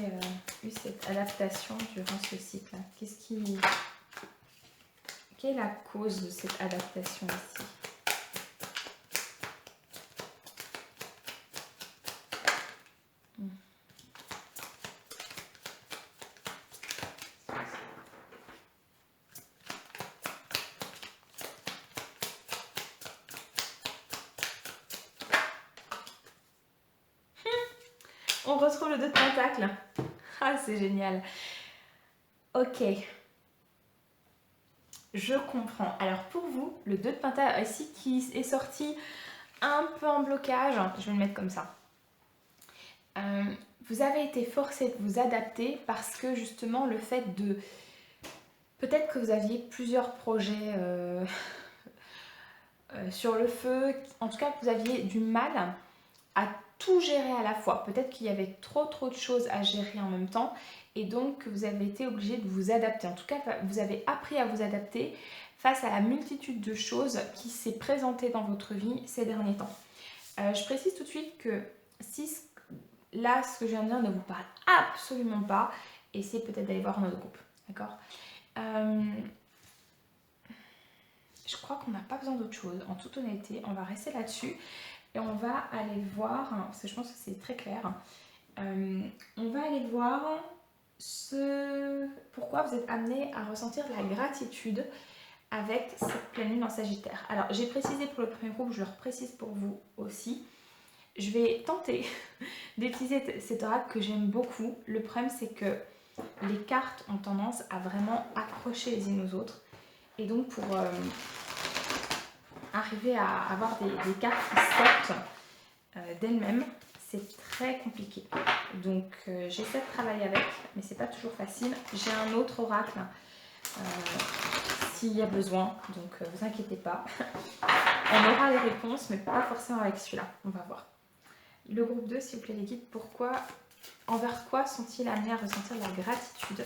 eu cette adaptation durant ce cycle. Quelle est la cause de cette adaptation ici? On retrouve le 2 de Pentacle. Ah, c'est génial. Ok. Je comprends. Alors pour vous, le 2 de Pentacle ici qui est sorti un peu en blocage, je vais le mettre comme ça. Vous avez été forcé de vous adapter parce que justement le fait de... Peut-être que vous aviez plusieurs projets sur le feu. En tout cas, vous aviez du mal à tout gérer à la fois. Peut-être qu'il y avait trop de choses à gérer en même temps et donc vous avez été obligé de vous adapter. En tout cas, vous avez appris à vous adapter face à la multitude de choses qui s'est présentée dans votre vie ces derniers temps. Je précise tout de suite que si là, ce que je viens de dire ne vous parle absolument pas, essayez peut-être d'aller voir notre groupe. D'accord ? Je crois qu'on n'a pas besoin d'autre chose. En toute honnêteté, on va rester là-dessus. Et on va aller voir, parce que je pense que c'est très clair, on va aller voir pourquoi vous êtes amené à ressentir de la gratitude avec cette pleine lune en Sagittaire. Alors j'ai précisé pour le premier groupe, je le reprécise pour vous aussi. Je vais tenter d'utiliser cet oracle que j'aime beaucoup. Le problème c'est que les cartes ont tendance à vraiment accrocher les unes aux autres. Et donc pour... arriver à avoir des cartes qui sortent d'elles-mêmes, c'est très compliqué. Donc j'essaie de travailler avec, mais c'est pas toujours facile. J'ai un autre oracle s'il y a besoin, donc vous inquiétez pas. On aura les réponses, mais pas forcément avec celui-là. On va voir. Le groupe 2, s'il vous plaît les guides, envers quoi sont-ils amenés à ressentir la gratitude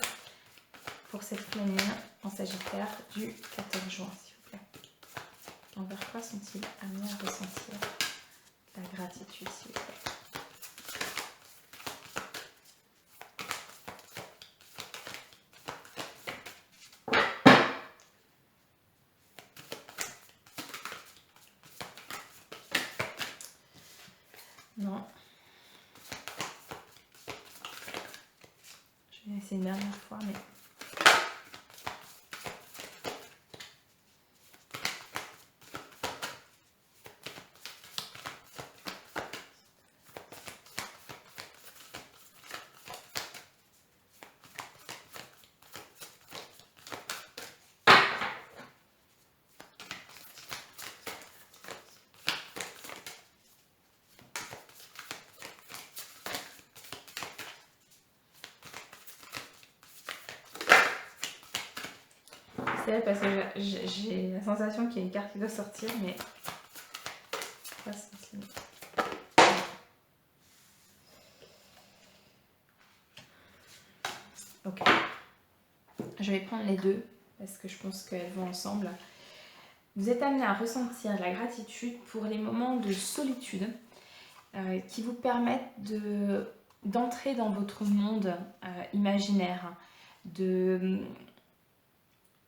pour cette pleine lune en Sagittaire du 14 juin, s'il vous plaît? Envers quoi sont-ils amenés à ressentir la gratitude, s'il vous plaît? Non. Je vais essayer une dernière fois, mais... C'est parce que j'ai la sensation qu'il y a une carte qui doit sortir, mais... Ok. Je vais prendre les deux, parce que je pense qu'elles vont ensemble. Vous êtes amené à ressentir la gratitude pour les moments de solitude qui vous permettent d'entrer dans votre monde imaginaire, de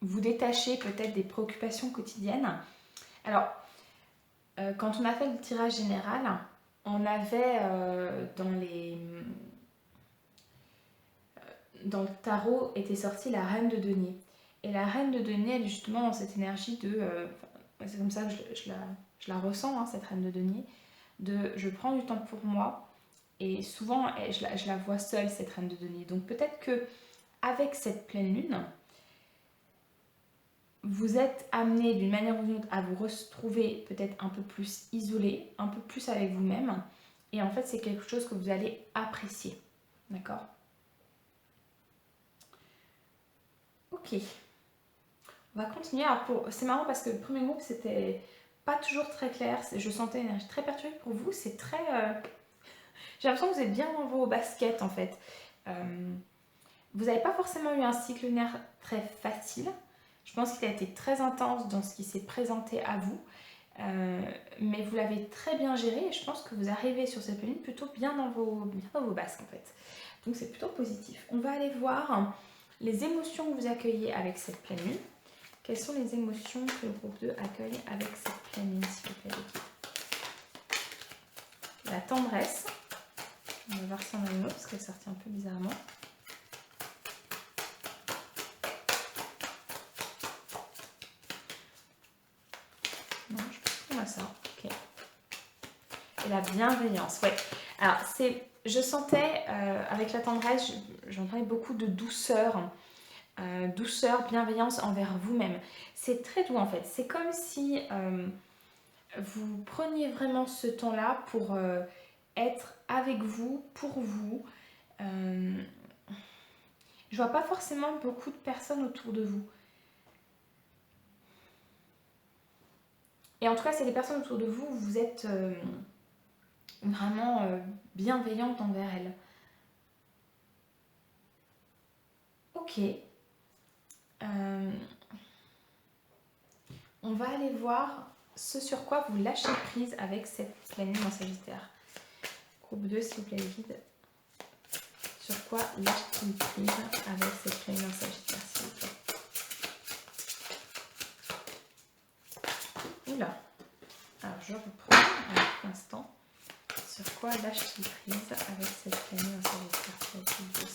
vous détacher peut-être des préoccupations quotidiennes. Alors, quand on a fait le tirage général, on avait dans le tarot était sortie la reine de denier. Et la reine de denier, elle est justement dans cette énergie c'est comme ça que je la ressens, hein, cette reine de denier, je prends du temps pour moi. Et souvent, je la vois seule, cette reine de denier. Donc peut-être que avec cette pleine lune, vous êtes amené d'une manière ou d'une autre à vous retrouver peut-être un peu plus isolé, un peu plus avec vous-même. Et en fait, c'est quelque chose que vous allez apprécier. D'accord? Ok. On va continuer. Alors c'est marrant parce que le premier groupe, c'était pas toujours très clair. Je sentais une énergie très perturbée pour vous. C'est très... J'ai l'impression que vous êtes bien dans vos baskets en fait. Vous n'avez pas forcément eu un cycle lunaire très facile. Je pense qu'il a été très intense dans ce qui s'est présenté à vous. Mais vous l'avez très bien géré et je pense que vous arrivez sur cette planète plutôt bien dans vos basques en fait. Donc c'est plutôt positif. On va aller voir les émotions que vous accueillez avec cette pleine lune. Quelles sont les émotions que le groupe 2 accueille avec cette pleine lune, s'il vous plaît? La tendresse. On va voir si on a une autre parce qu'elle est sortie un peu bizarrement. Non, je pense qu'on a ça. Ok. Et la bienveillance, ouais. Alors, je sentais, avec la tendresse, j'entendais beaucoup de douceur. Douceur, bienveillance envers vous-même. C'est très doux en fait. C'est comme si vous preniez vraiment ce temps-là pour être avec vous, pour vous. Je vois pas forcément beaucoup de personnes autour de vous. Et en tout cas, c'est des personnes autour de vous où vous êtes vraiment bienveillante envers elles. Ok. On va aller voir ce sur quoi vous lâchez prise avec cette pleine lune en Sagittaire. Groupe 2, s'il vous plaît, vide. Sur quoi lâchez prise avec cette pleine lune en Sagittaire, s'il vous plaît. Oula. Alors, je reprends un instant. Sur quoi lâchez prise avec cette pleine lune en Sagittaire, s'il vous plaît.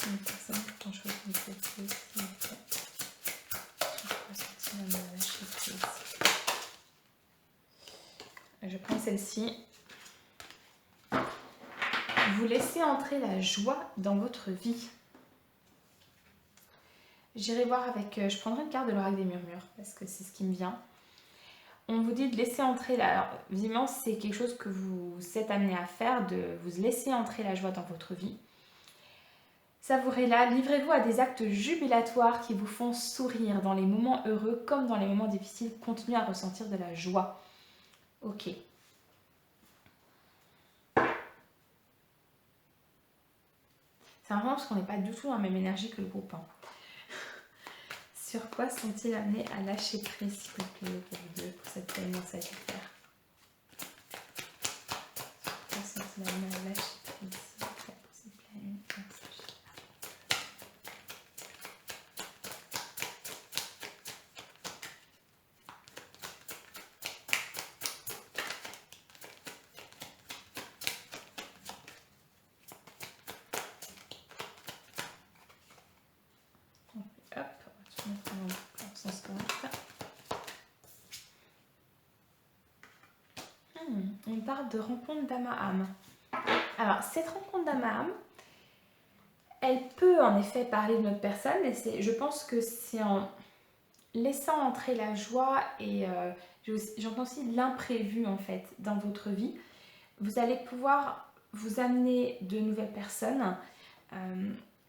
Une personne quand je retrouve cette prise, s'il vous plaît. Je peux sortir de la lâcher prise. Je prends celle-ci. Vous laissez entrer la joie dans votre vie. J'irai voir avec... je prendrai une carte de l'oracle des murmures parce que c'est ce qui me vient. On vous dit de laisser entrer la... Alors, visiblement, c'est quelque chose que vous êtes amené à faire, de vous laisser entrer la joie dans votre vie. Savourez-la, livrez-vous à des actes jubilatoires qui vous font sourire dans les moments heureux comme dans les moments difficiles. Continuez à ressentir de la joie. Ok. C'est marrant parce qu'on n'est pas du tout dans la même énergie que le groupe 1. Sur quoi sont-ils amenés à lâcher prise, s'il vous plaît, pour cette pleine lune en Sagittaire? Sur quoi sont-ils amenés à lâcher prise, s'il vous plaît, pour cette pleine lune en Sagittaire? Hop, on va tout mettre en sens correct. On parle de rencontre d'âme à âme. Alors, cette rencontre d'âme à âme, elle peut en effet parler de notre personne, mais je pense que c'est en laissant entrer la joie et j'entends aussi l'imprévu en fait dans votre vie. Vous allez pouvoir vous amener de nouvelles personnes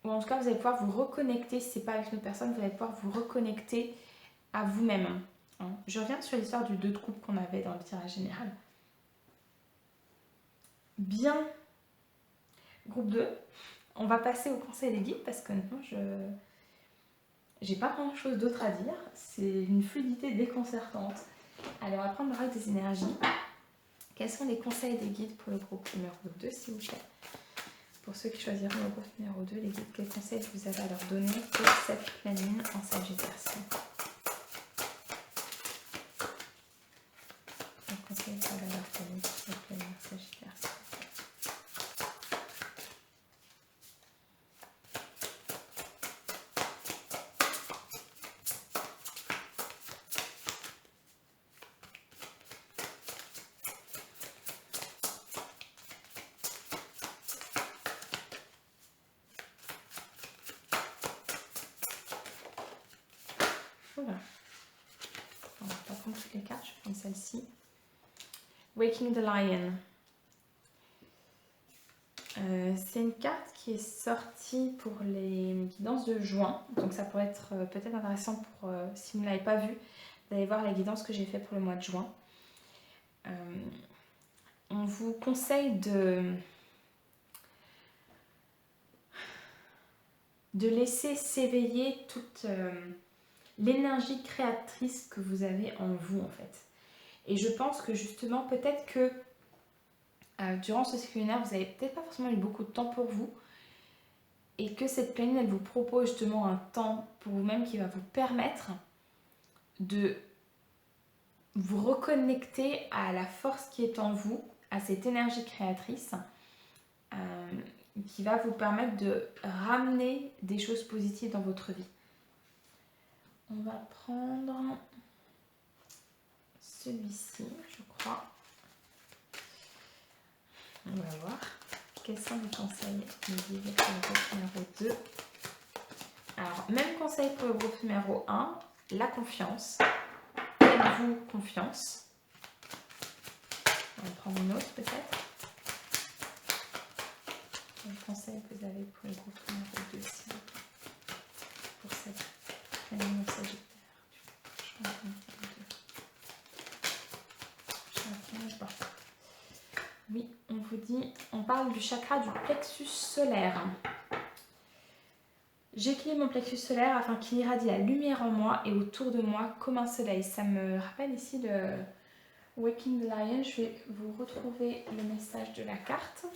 ou en tout cas vous allez pouvoir vous reconnecter, si ce n'est pas avec une autre personne, vous allez pouvoir vous reconnecter à vous-même. Hein. Je reviens sur l'histoire du 2 de coupe qu'on avait dans le tirage général. Bien, groupe 2, on va passer au conseil des guides parce que honnêtement, j'ai pas grand chose d'autre à dire. C'est une fluidité déconcertante. Allez, on va prendre le rôle des énergies. Quels sont les conseils des guides pour le groupe numéro 2, s'il vous plaît? Pour ceux qui choisiront le groupe numéro 2, les guides, quels conseils vous avez à leur donner pour cette pleine lune en Sagittaire? Quels conseils vous avez à leur donner pour cette pleine lune en Sagittaire? Voilà. On va pas prendre toutes les cartes, je vais prendre celle-ci. Waking the Lion. C'est une carte qui est sortie pour les guidances de juin. Donc ça pourrait être peut-être intéressant pour, si vous ne l'avez pas vu, d'aller voir la guidance que j'ai fait pour le mois de juin. On vous conseille de laisser s'éveiller toute l'énergie créatrice que vous avez en vous en fait. Et je pense que justement peut-être que durant ce cycle lunaire vous n'avez peut-être pas forcément eu beaucoup de temps pour vous et que cette pleine lune elle vous propose justement un temps pour vous-même qui va vous permettre de vous reconnecter à la force qui est en vous, à cette énergie créatrice qui va vous permettre de ramener des choses positives dans votre vie. On va prendre celui-ci, je crois. On va voir. Quels sont les conseils des guides pour le groupe numéro 2? Alors, même conseil pour le groupe numéro 1, la confiance. Faites-vous confiance. On va prendre une autre peut-être. Quel conseil vous avez pour le groupe numéro 2 s'il vous plaît? Pour cette pleine Sagittaire. Oui, on vous dit, on parle du chakra du plexus solaire. J'équilibre mon plexus solaire afin qu'il irradie la lumière en moi et autour de moi comme un soleil. Ça me rappelle ici le Waking the Lion. Je vais vous retrouver le message de la carte.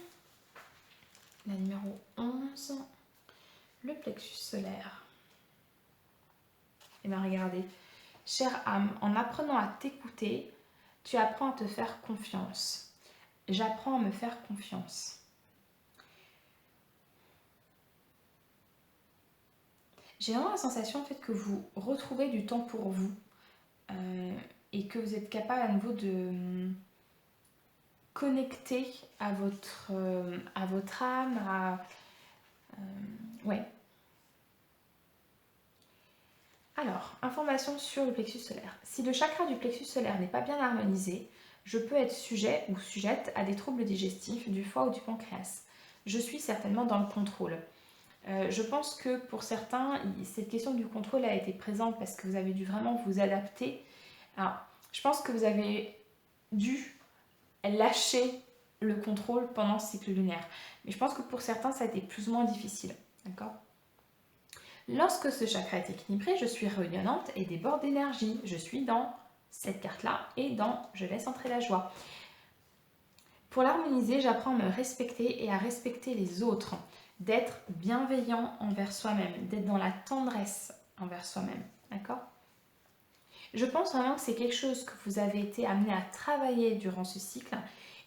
La numéro 11, le plexus solaire. Et bien regardez, chère âme, en apprenant à t'écouter, tu apprends à te faire confiance. J'apprends à me faire confiance. J'ai vraiment la sensation en fait, que vous retrouvez du temps pour vous et que vous êtes capable à nouveau de connecter à votre âme, ouais. Alors, information sur le plexus solaire. Si le chakra du plexus solaire n'est pas bien harmonisé, je peux être sujet ou sujette à des troubles digestifs du foie ou du pancréas. Je suis certainement dans le contrôle. Je pense que pour certains, cette question du contrôle a été présente parce que vous avez dû vraiment vous adapter. Alors, je pense que vous avez dû lâcher le contrôle pendant ce cycle lunaire. Mais je pense que pour certains, ça a été plus ou moins difficile. D'accord ? Lorsque ce chakra est équilibré, je suis rayonnante et déborde d'énergie. Je suis dans cette carte-là et dans « je laisse entrer la joie ». Pour l'harmoniser, j'apprends à me respecter et à respecter les autres, d'être bienveillant envers soi-même, d'être dans la tendresse envers soi-même. D'accord ? Je pense vraiment que c'est quelque chose que vous avez été amené à travailler durant ce cycle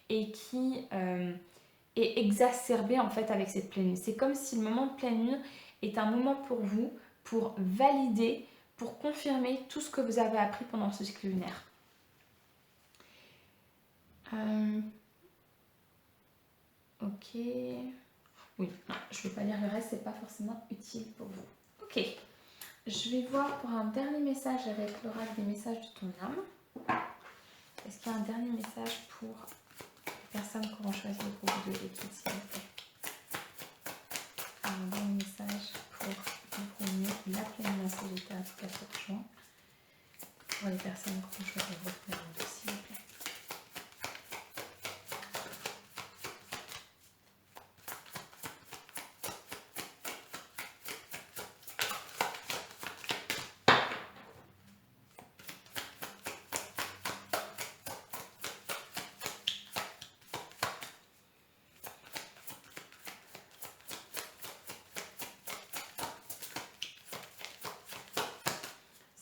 et qui est exacerbé en fait avec cette pleine lune. C'est comme si le moment de pleine lune est un moment pour vous, pour valider, pour confirmer tout ce que vous avez appris pendant ce cycle lunaire. Ok. Oui, non, je ne vais pas lire le reste, c'est pas forcément utile pour vous. Ok. Je vais voir pour un dernier message avec l'oracle des messages de ton âme. Est-ce qu'il y a un dernier message pour les personnes qui auront choisi le groupe de l'équipe, s'il vous plaît? un bon message pour ouvrir la pleine lune en Sagittaire du 14 juin. Pour les personnes qui ont choisi votre numéro 2, s'il vous plaît.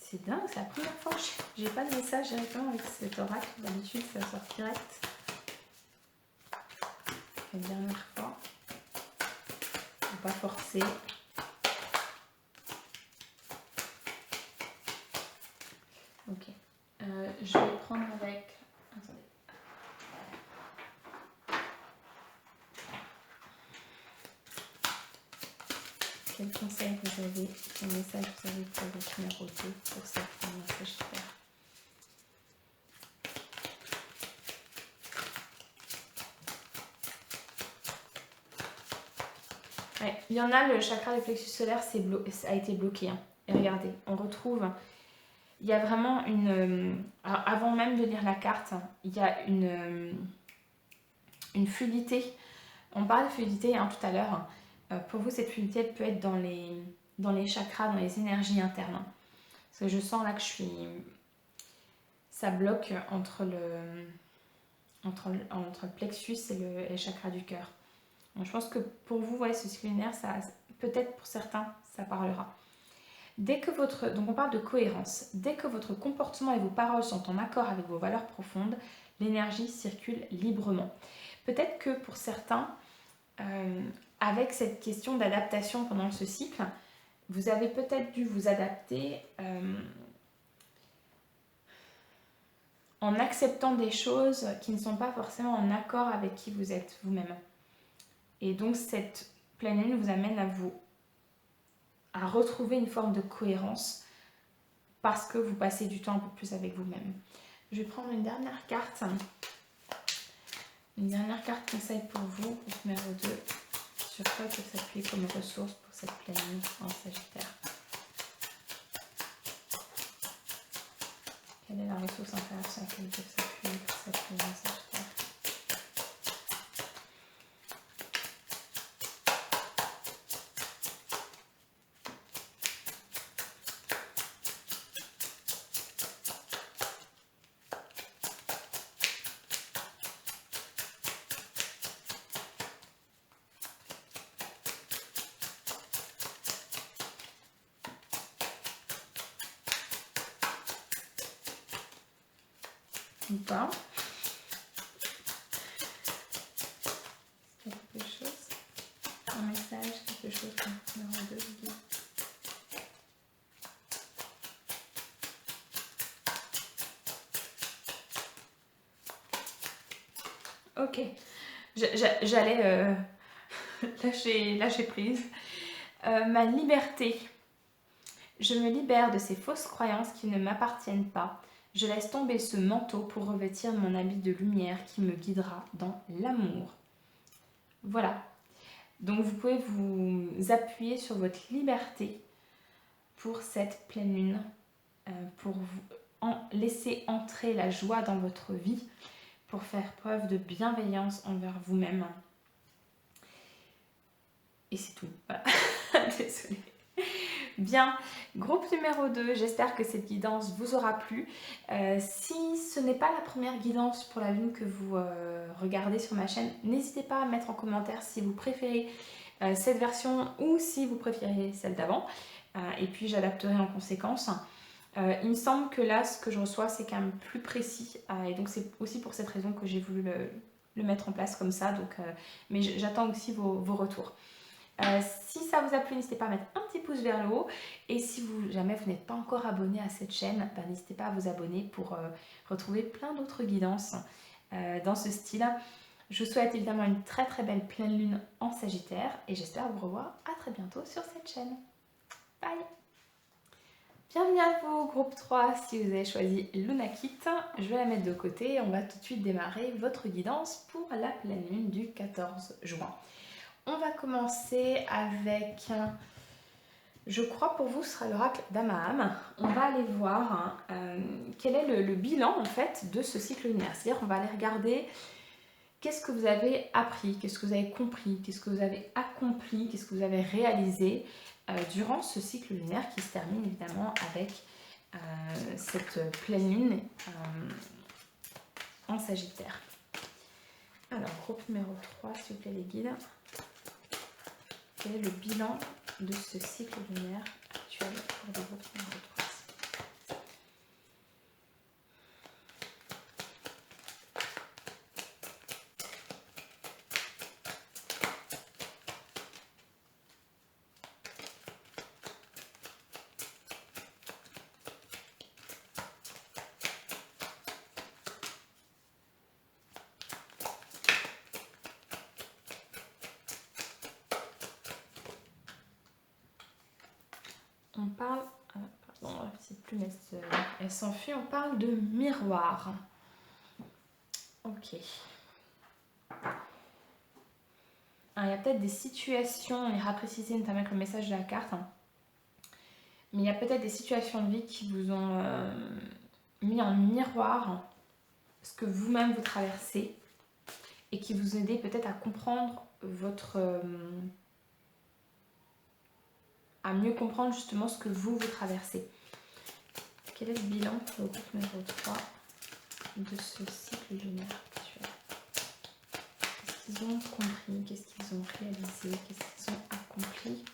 C'est dingue, c'est la première fois que j'ai pas de message directement avec cet oracle. D'habitude, ça sort direct. La dernière fois. Faut pas forcer. Ok. Je vais prendre avec... Attendez. Quel conseil vous avez, quel message vous avez pour votre numéro 2 pour cette première Sagittaire? Ouais, il y en a, le chakra du plexus solaire a été bloqué. Hein. Et regardez, on retrouve, il y a vraiment une... alors avant même de lire la carte, il y a une fluidité. On parle de fluidité hein, tout à l'heure. Pour vous, cette fluidité, elle peut être dans les chakras, dans les énergies internes. Parce que je sens là que ça bloque entre le plexus et les chakras du cœur. Donc, je pense que pour vous, ouais, ce cycle lunaire, peut-être pour certains, ça parlera. Donc on parle de cohérence. Dès que votre comportement et vos paroles sont en accord avec vos valeurs profondes, l'énergie circule librement. Peut-être que pour certains, avec cette question d'adaptation pendant ce cycle, vous avez peut-être dû vous adapter en acceptant des choses qui ne sont pas forcément en accord avec qui vous êtes vous-même. Et donc cette pleine lune vous amène à retrouver une forme de cohérence parce que vous passez du temps un peu plus avec vous-même. Je vais prendre une dernière carte. Une dernière carte conseil pour vous, numéro 2. Sur quoi peut s'appuyer comme ressource pour cette pleine lune en Sagittaire? Quelle est la ressource intérieure sur laquelle peut s'appuyer pour cette pleine lune en Sagittaire? Ou pas. Quelque chose, un message, quelque chose comme numéro 2 du guide. Ok, j'allais lâcher prise. Ma liberté. Je me libère de ces fausses croyances qui ne m'appartiennent pas. Je laisse tomber ce manteau pour revêtir mon habit de lumière qui me guidera dans l'amour. Voilà. Donc vous pouvez vous appuyer sur votre liberté pour cette pleine lune, pour vous laisser entrer la joie dans votre vie, pour faire preuve de bienveillance envers vous-même. Et c'est tout. Voilà. Désolée. Bien, groupe numéro 2, j'espère que cette guidance vous aura plu. Si ce n'est pas la première guidance pour la lune que vous regardez sur ma chaîne, n'hésitez pas à mettre en commentaire si vous préférez cette version ou si vous préférez celle d'avant. Et puis j'adapterai en conséquence. Il me semble que là, ce que je reçois, c'est quand même plus précis. Et donc c'est aussi pour cette raison que j'ai voulu le mettre en place comme ça. Donc, mais j'attends aussi vos retours. Si ça vous a plu, n'hésitez pas à mettre un petit pouce vers le haut. Et si jamais vous n'êtes pas encore abonné à cette chaîne, n'hésitez pas à vous abonner pour retrouver plein d'autres guidances dans ce style. Je vous souhaite évidemment une très très belle pleine lune en Sagittaire et j'espère vous revoir à très bientôt sur cette chaîne. Bye! Bienvenue à vous, groupe 3, si vous avez choisi Lunakit. Je vais la mettre de côté et on va tout de suite démarrer votre guidance pour la pleine lune du 14 juin. On va commencer avec, je crois pour vous, ce sera l'oracle d'Amaham. On va aller voir quel est le bilan en fait de ce cycle lunaire. C'est-à-dire qu'on va aller regarder qu'est-ce que vous avez appris, qu'est-ce que vous avez compris, qu'est-ce que vous avez accompli, qu'est-ce que vous avez réalisé durant ce cycle lunaire qui se termine évidemment avec cette pleine lune en Sagittaire. Alors, groupe numéro 3, s'il vous plaît les guides. Quel est le bilan de ce cycle lunaire actuel pour le groupe numéro 3? On parle, pardon, la petite plume elle s'enfuit, on parle de miroir. Ok. Il y a peut-être des situations, on ira préciser notamment avec le message de la carte, mais il y a peut-être des situations de vie qui vous ont mis en miroir ce que vous-même vous traversez et qui vous aident peut-être à comprendre à mieux comprendre justement ce que vous traversez. Quel est le bilan pour le groupe numéro 3 de ce cycle lunaire actuel? Qu'est-ce qu'ils ont compris? Qu'est-ce qu'ils ont réalisé? Qu'est-ce qu'ils ont accompli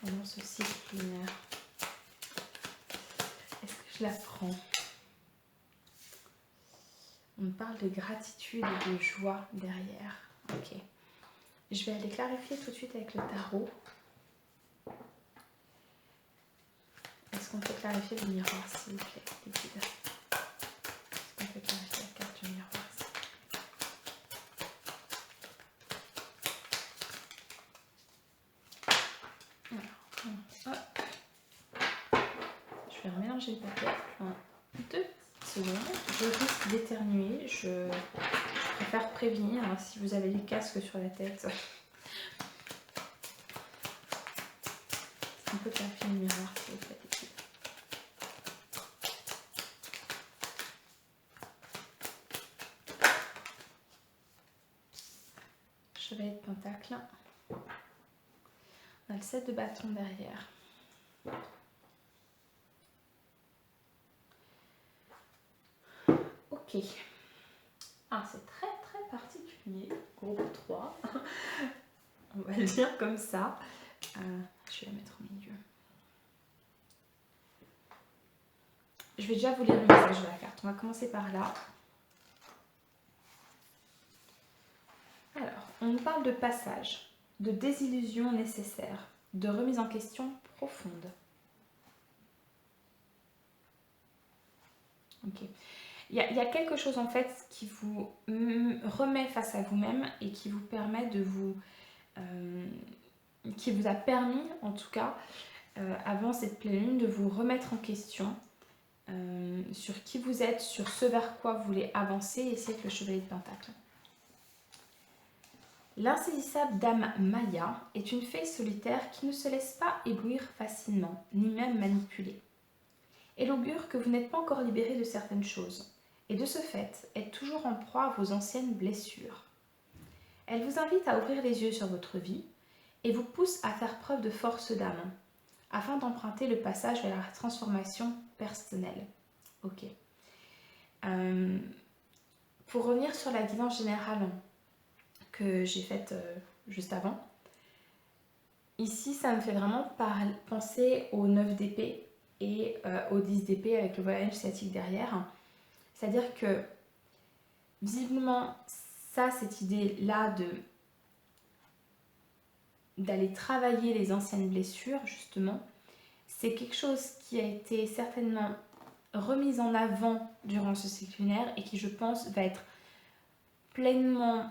pendant ce cycle lunaire? Est-ce que je l'apprends? On parle de gratitude et de joie derrière. Ok. Je vais aller clarifier tout de suite avec le tarot. Est-ce qu'on peut clarifier le miroir, s'il vous plaît, les guides? Est-ce qu'on peut clarifier la carte du miroir? Alors, hop. Je vais remélanger le papier. 1, 2 secondes. Je risque d'éternuer. Je préfère prévenir si vous avez des casques sur la tête. On peut clarifier le miroir, s'il vous plaît. Chevalier de Pentacle. On a le 7 de bâton derrière. Ok. Ah, c'est très particulier. Groupe 3. On va le dire comme ça. Je vais la mettre au milieu. Je vais déjà vous lire le message de la carte. On va commencer par là. Alors, on nous parle de passage, de désillusion nécessaire, de remise en question profonde. Ok. Il y a quelque chose en fait qui vous remet face à vous-même et qui vous permet de vous... qui vous a permis en tout cas, avant cette pleine lune, de vous remettre en question sur qui vous êtes, sur ce vers quoi vous voulez avancer, et c'est le chevalier de Pentacle. L'insaisissable dame Maya est une fée solitaire qui ne se laisse pas éblouir facilement, ni même manipuler. Elle augure que vous n'êtes pas encore libéré de certaines choses, et de ce fait est toujours en proie à vos anciennes blessures. Elle vous invite à ouvrir les yeux sur votre vie et vous pousse à faire preuve de force d'âme, afin d'emprunter le passage vers la transformation personnelle. Ok. Pour revenir sur la guidance générale que j'ai faite juste avant, ici ça me fait vraiment penser au 9 d'épée et au 10 d'épée avec le voyage sciatique derrière. C'est-à-dire que visiblement, cette idée-là d'aller travailler les anciennes blessures, justement, c'est quelque chose qui a été certainement remise en avant durant ce cycle lunaire et qui, je pense, va être pleinement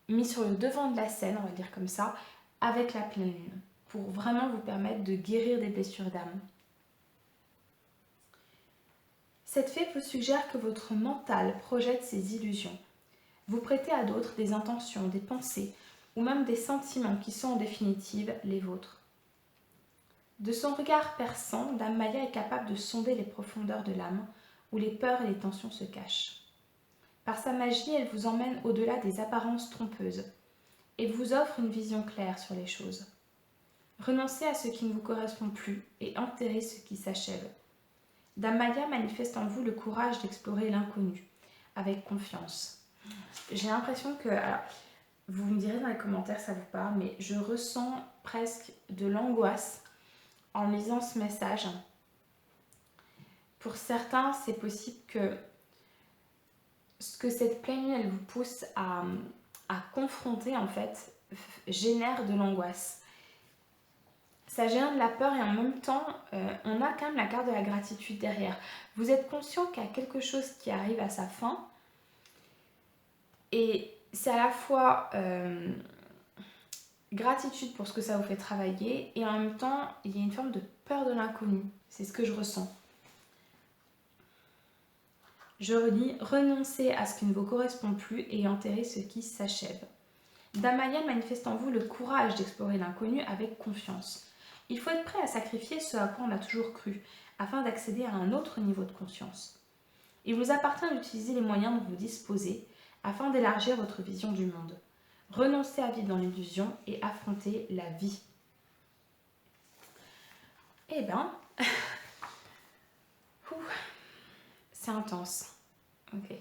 mis sur le devant de la scène, on va dire comme ça, avec la pleine lune, pour vraiment vous permettre de guérir des blessures d'âme. Cette fée vous suggère que votre mental projette ses illusions. Vous prêtez à d'autres des intentions, des pensées ou même des sentiments qui sont en définitive les vôtres. De son regard perçant, Dame Maya est capable de sonder les profondeurs de l'âme où les peurs et les tensions se cachent. Par sa magie, elle vous emmène au-delà des apparences trompeuses et vous offre une vision claire sur les choses. Renoncez à ce qui ne vous correspond plus et enterrez ce qui s'achève. Dame Maya manifeste en vous le courage d'explorer l'inconnu, avec confiance. J'ai l'impression que, alors, vous me direz dans les commentaires ça vous parle, mais je ressens presque de l'angoisse en lisant ce message. Pour certains, c'est possible que ce que cette pleine lune elle vous pousse à confronter en fait génère de l'angoisse. Ça génère de la peur et en même temps, on a quand même la carte de la gratitude derrière. Vous êtes conscient qu'il y a quelque chose qui arrive à sa fin et c'est à la fois gratitude pour ce que ça vous fait travailler et en même temps, il y a une forme de peur de l'inconnu. C'est ce que je ressens. Je relis, renoncez à ce qui ne vous correspond plus et enterrez ce qui s'achève. Dame Maya manifeste en vous le courage d'explorer l'inconnu avec confiance. Il faut être prêt à sacrifier ce à quoi on a toujours cru, afin d'accéder à un autre niveau de conscience. Il vous appartient d'utiliser les moyens dont vous disposez, afin d'élargir votre vision du monde. Renoncez à vivre dans l'illusion et affrontez la vie. Eh ben, c'est intense. Ok.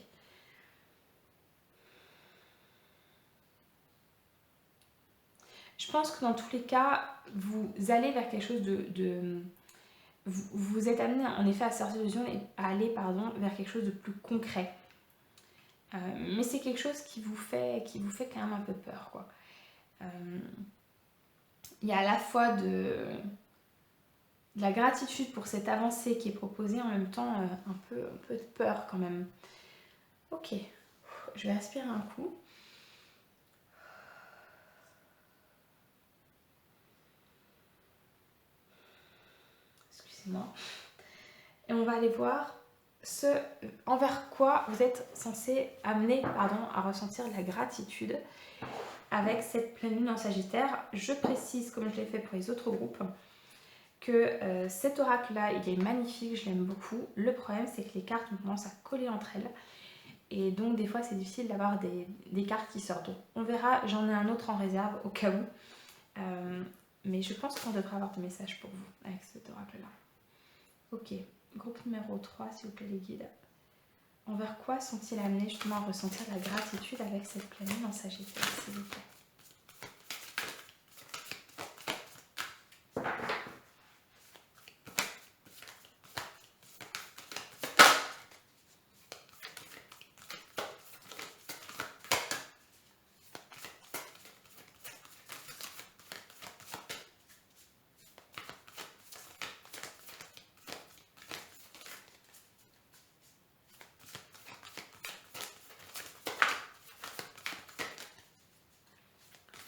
Je pense que dans tous les cas, vous allez vers quelque chose vous êtes amené en effet à sortir de l'illusion et à aller vers quelque chose de plus concret. Mais c'est quelque chose qui vous fait quand même un peu peur, quoi. Il y a à la fois de la gratitude pour cette avancée qui est proposée, en même temps un peu de peur quand même. Ok, je vais respirer un coup. Excusez-moi. Et on va aller voir envers quoi vous êtes censé amener à ressentir la gratitude avec cette pleine lune en Sagittaire. Je précise, comme je l'ai fait pour les autres groupes, que cet oracle-là, il est magnifique, je l'aime beaucoup. Le problème, c'est que les cartes ont tendance à coller entre elles. Et donc, des fois, c'est difficile d'avoir des cartes qui sortent. Donc, on verra, j'en ai un autre en réserve au cas où. Mais je pense qu'on devrait avoir des messages pour vous avec cet oracle-là. Ok, groupe numéro 3, s'il vous plaît, les guides. Envers quoi sont-ils amenés justement à ressentir la gratitude avec cette pleine lune en Sagittaire, s'il vous plaît?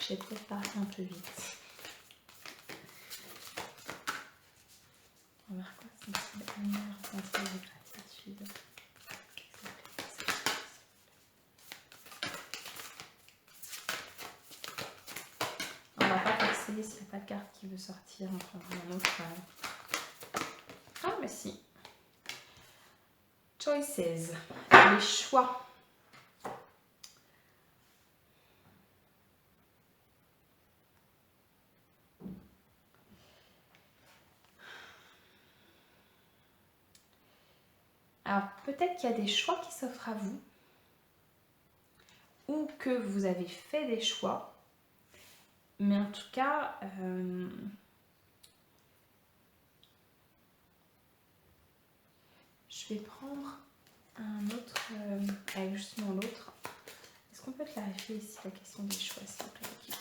J'ai peut-être parlé un peu vite. Envers quoi sont-ils amenés à ressentir la gratitude? On va pas forcer s'il n'y a pas de carte qui veut sortir. On prendra un autre. Ah, mais si. Choices. Les choix. Alors, peut-être qu'il y a des choix qui s'offrent à vous ou que vous avez fait des choix. Mais en tout cas, je vais prendre un autre, avec justement l'autre. Est-ce qu'on peut clarifier ici la question des choix, s'il vous plaît, l'équipe?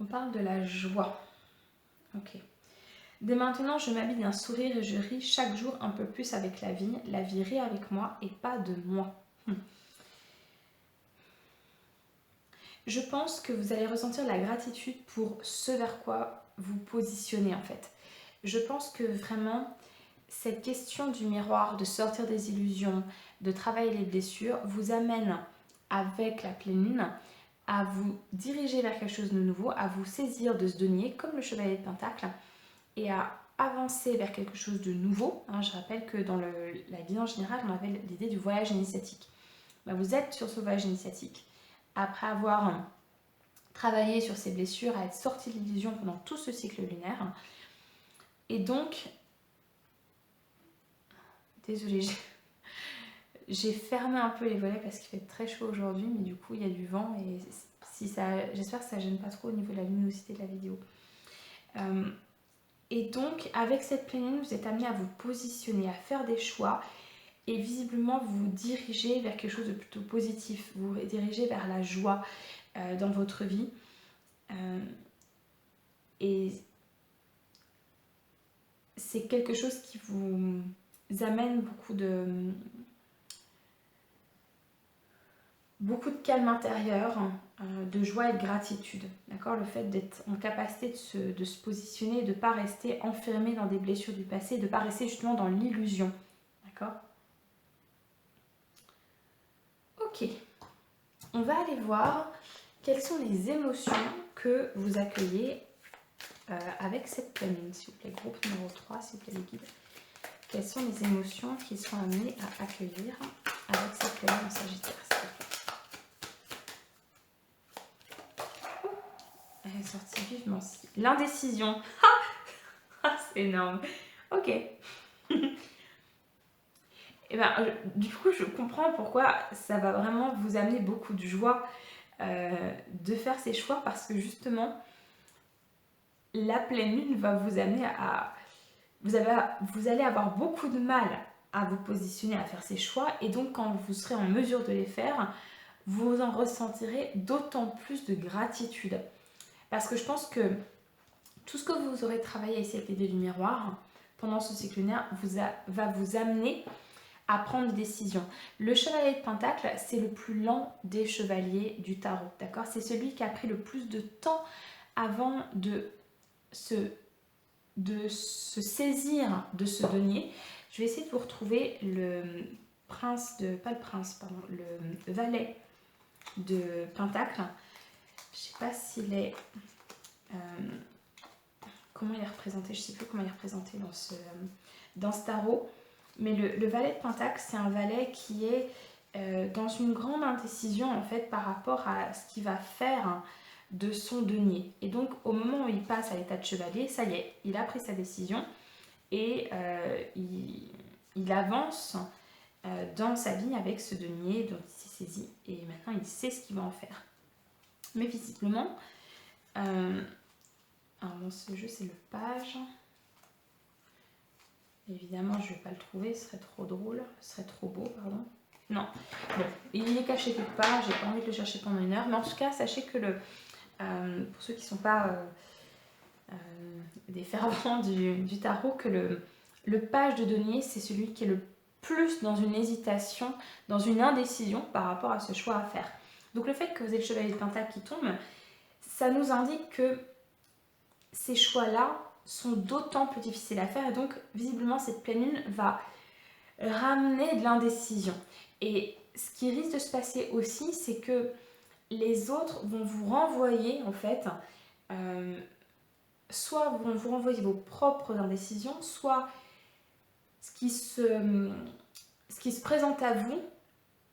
On parle de la joie. Ok. Dès maintenant, je m'habille d'un sourire et je ris chaque jour un peu plus avec la vie. La vie rit avec moi et pas de moi. Je pense que vous allez ressentir la gratitude pour ce vers quoi vous positionnez en fait. Je pense que vraiment, cette question du miroir, de sortir des illusions, de travailler les blessures, vous amène avec la pleine lune à vous diriger vers quelque chose de nouveau, à vous saisir de ce denier comme le chevalier de Pentacle et à avancer vers quelque chose de nouveau. Je rappelle que dans la guidance générale, on avait l'idée du voyage initiatique. Vous êtes sur ce voyage initiatique. Après avoir travaillé sur ces blessures, à être sorti de l'illusion pendant tout ce cycle lunaire. Et donc, désolée, j'ai fermé un peu les volets parce qu'il fait très chaud aujourd'hui, mais du coup il y a du vent et j'espère que ça ne gêne pas trop au niveau de la luminosité de la vidéo. Et donc avec cette pleine lune, vous êtes amené à vous positionner, à faire des choix et visiblement vous diriger vers quelque chose de plutôt positif, vous dirigez vers la joie dans votre vie. Et c'est quelque chose qui vous amène beaucoup de calme intérieur, de joie et de gratitude. D'accord, le fait d'être en capacité de se positionner, de ne pas rester enfermé dans des blessures du passé, de ne pas rester justement dans l'illusion. D'accord. Ok. On va aller voir quelles sont les émotions que vous accueillez avec cette pleine lune. S'il vous plaît, groupe numéro 3, s'il vous plaît, les guides. Quelles sont les émotions qui sont amenées à accueillir avec cette pleine lune en Sagittaire, s'il vous plaît. Elle est sortie vivement. L'indécision. C'est énorme. Ok. Et du coup, je comprends pourquoi ça va vraiment vous amener beaucoup de joie de faire ces choix parce que justement, la pleine lune va vous amener à... Vous allez avoir beaucoup de mal à vous positionner, à faire ces choix et donc quand vous serez en mesure de les faire, vous en ressentirez d'autant plus de gratitude. Parce que je pense que tout ce que vous aurez travaillé avec cette idée du miroir pendant ce cycle lunaire va vous amener à prendre des décisions. Le chevalier de Pentacle, c'est le plus lent des chevaliers du tarot. D'accord, c'est celui qui a pris le plus de temps avant de se saisir de ce denier. Je vais essayer de vous retrouver le prince de... Pas le prince, pardon. Le valet de Pentacle. Je ne sais pas s'il est... comment il est représenté, je ne sais plus comment il est représenté dans ce tarot, mais le valet de Pentacle, c'est un valet qui est dans une grande indécision en fait par rapport à ce qu'il va faire de son denier. Et donc au moment où il passe à l'état de chevalier, ça y est, il a pris sa décision et il avance dans sa vie avec ce denier dont il s'est saisi et maintenant il sait ce qu'il va en faire. Mais visiblement, ce jeu c'est le page. Évidemment je ne vais pas le trouver, ce serait trop drôle, ce serait trop beau, pardon. Non, bon, il est caché quelque part, j'ai pas envie de le chercher pendant une heure, mais en tout cas sachez que pour ceux qui ne sont pas des fervents du tarot, que le page de denier c'est celui qui est le plus dans une hésitation, dans une indécision par rapport à ce choix à faire. Donc le fait que vous ayez le chevalier de Pentacle qui tombe, ça nous indique que ces choix-là sont d'autant plus difficiles à faire et donc visiblement cette pleine lune va ramener de l'indécision. Et ce qui risque de se passer aussi, c'est que les autres vont vous renvoyer en fait, soit vont vous renvoyer vos propres indécisions, soit ce qui se présente à vous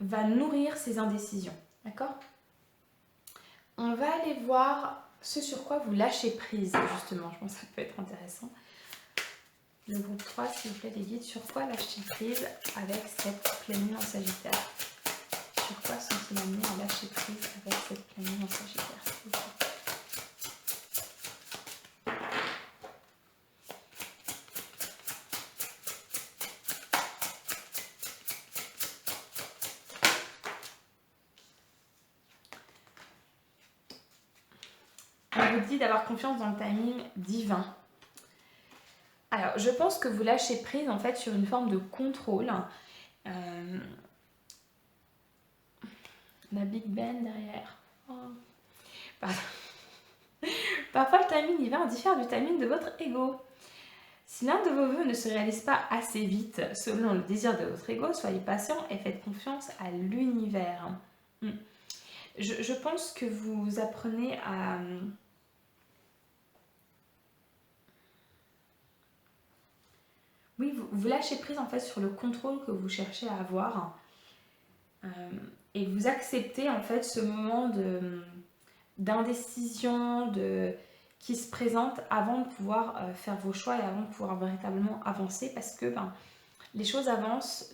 va nourrir ces indécisions. D'accord ? On va aller voir ce sur quoi vous lâchez prise, justement. Je pense que ça peut être intéressant. Le groupe 3, s'il vous plaît, les guides, sur quoi lâcher prise avec cette pleine lune en Sagittaire? Sur quoi sont-ils amenés à lâcher prise avec cette pleine lune en Sagittaire, s'il vous plaît? On vous dit d'avoir confiance dans le timing divin. Alors, je pense que vous lâchez prise en fait sur une forme de contrôle. La Big Ben derrière. Oh. Pardon. Parfois, le timing divin diffère du timing de votre ego. Si l'un de vos vœux ne se réalise pas assez vite selon le désir de votre ego, soyez patient et faites confiance à l'univers. Je pense que vous apprenez à... Oui, vous lâchez prise en fait sur le contrôle que vous cherchez à avoir. Et vous acceptez en fait ce moment d'indécision qui se présente avant de pouvoir faire vos choix et avant de pouvoir véritablement avancer, parce que les choses avancent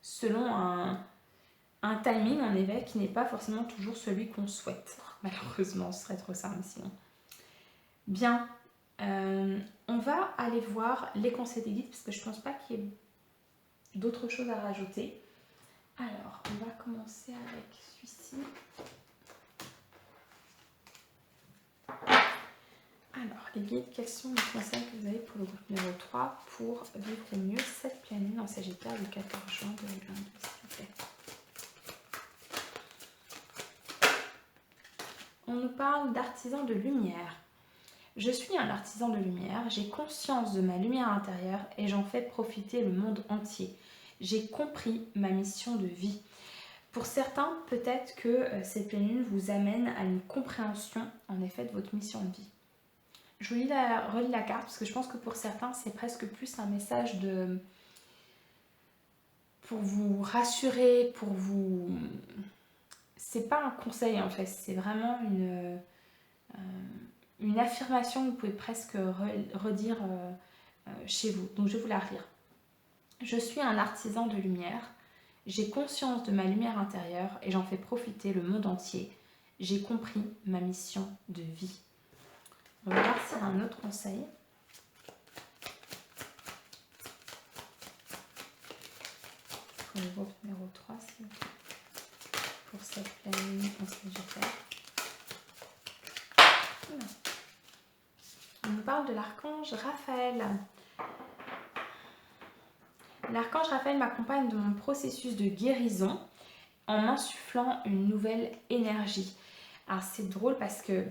selon un timing en effet qui n'est pas forcément toujours celui qu'on souhaite. Malheureusement, ce serait trop simple sinon. Bien, on va aller voir les conseils des guides parce que je pense pas qu'il y ait d'autres choses à rajouter. Alors, on va commencer avec celui-ci. Alors, les guides, quels sont les conseils que vous avez pour le groupe numéro 3 pour vivre au mieux cette pleine lune en Sagittaire le 14 juin 2022, s'il vous plaît. On nous parle d'artisan de lumière. Je suis un artisan de lumière, j'ai conscience de ma lumière intérieure et j'en fais profiter le monde entier. J'ai compris ma mission de vie. Pour certains, peut-être que cette pleine lune vous amène à une compréhension, en effet, de votre mission de vie. Je relis la carte parce que je pense que pour certains, c'est presque plus un message pour vous rassurer, pour vous... C'est pas un conseil en fait, c'est vraiment une affirmation que vous pouvez presque redire chez vous. Donc je vais vous la relire. Je suis un artisan de lumière. J'ai conscience de ma lumière intérieure et j'en fais profiter le monde entier. J'ai compris ma mission de vie. On va voir s'il y a un autre conseil. Pour le groupe numéro 3, s'il vous plaît. Pour cette pleine lune en Sagittaire. On nous parle de l'archange Raphaël. L'archange Raphaël m'accompagne dans mon processus de guérison en m'insufflant une nouvelle énergie. Alors c'est drôle parce que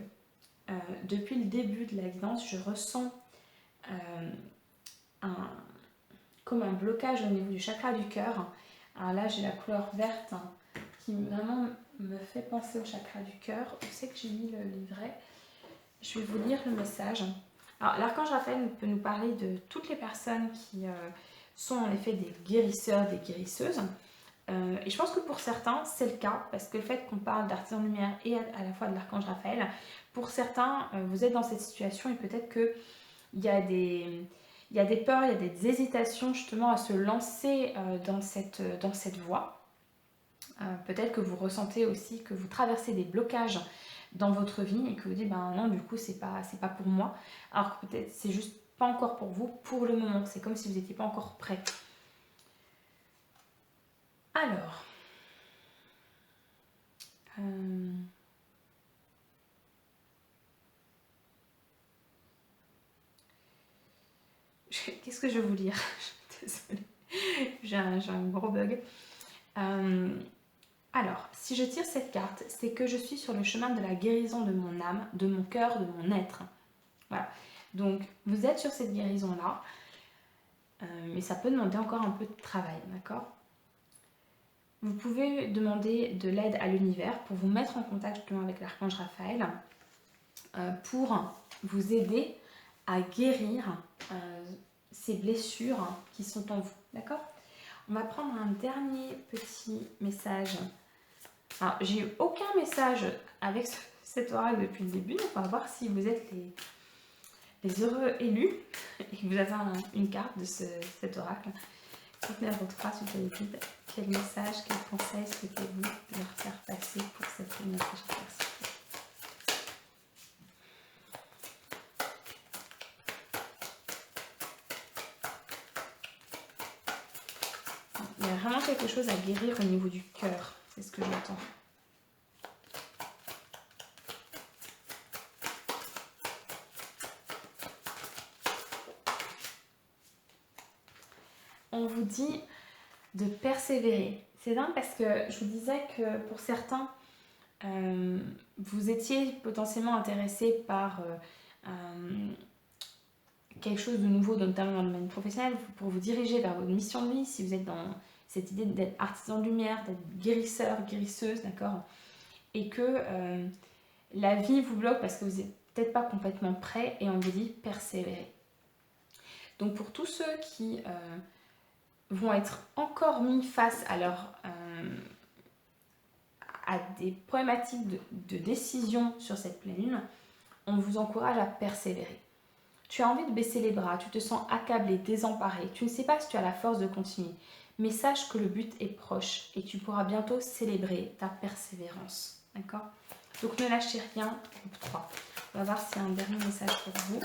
depuis le début de la guidance, je ressens comme un blocage au niveau du chakra du cœur. Alors là, j'ai la couleur verte qui vraiment me fait penser au chakra du cœur. Je sais que j'ai mis le livret. Je vais vous lire le message. Alors, l'archange Raphaël peut nous parler de toutes les personnes qui sont en effet des guérisseurs, des guérisseuses. Et je pense que pour certains, c'est le cas, parce que le fait qu'on parle d'artisan de lumière et à la fois de l'archange Raphaël, pour certains, vous êtes dans cette situation et peut-être qu'il y a des peurs, il y a des hésitations justement à se lancer dans cette voie. Peut-être que vous ressentez aussi que vous traversez des blocages dans votre vie et que vous dites ben non, du coup c'est pas pour moi, alors que peut-être c'est juste pas encore pour vous pour le moment, c'est comme si vous n'étiez pas encore prêt. Alors qu'est-ce que je vais vous lire? Désolée, j'ai un gros bug. Alors, si je tire cette carte, c'est que je suis sur le chemin de la guérison de mon âme, de mon cœur, de mon être. Voilà. Donc, vous êtes sur cette guérison-là, mais ça peut demander encore un peu de travail, d'accord? Vous pouvez demander de l'aide à l'univers pour vous mettre en contact justement avec l'archange Raphaël pour vous aider à guérir ces blessures qui sont en vous, d'accord? On va prendre un dernier petit message. Alors, j'ai eu aucun message avec cet oracle depuis le début, donc on va voir si vous êtes les heureux élus et que vous avez une carte de cet oracle. Groupe numéro 3, s'il vous plaît, quel message, quel conseil souhaitez-vous leur faire passer pour cette lune Sagittaire? Il y a vraiment quelque chose à guérir au niveau du cœur, c'est ce que j'entends. on vous dit de persévérer. C'est dingue parce que je vous disais que pour certains, vous étiez potentiellement intéressé par quelque chose de nouveau, notamment dans le domaine professionnel, pour vous diriger vers votre mission de vie, si vous êtes dans cette idée d'être artisan de lumière, d'être guérisseur, guérisseuse, d'accord, et que la vie vous bloque parce que vous n'êtes peut-être pas complètement prêt et on vous dit persévérer. Donc pour tous ceux qui vont être encore mis face à à des problématiques de décision sur cette pleine lune, on vous encourage à persévérer. Tu as envie de baisser les bras, tu te sens accablé, désemparé, tu ne sais pas si tu as la force de continuer, mais sache que le but est proche et tu pourras bientôt célébrer ta persévérance. D'accord? Donc ne lâchez rien, groupe 3. On va voir s'il y a un dernier message pour vous.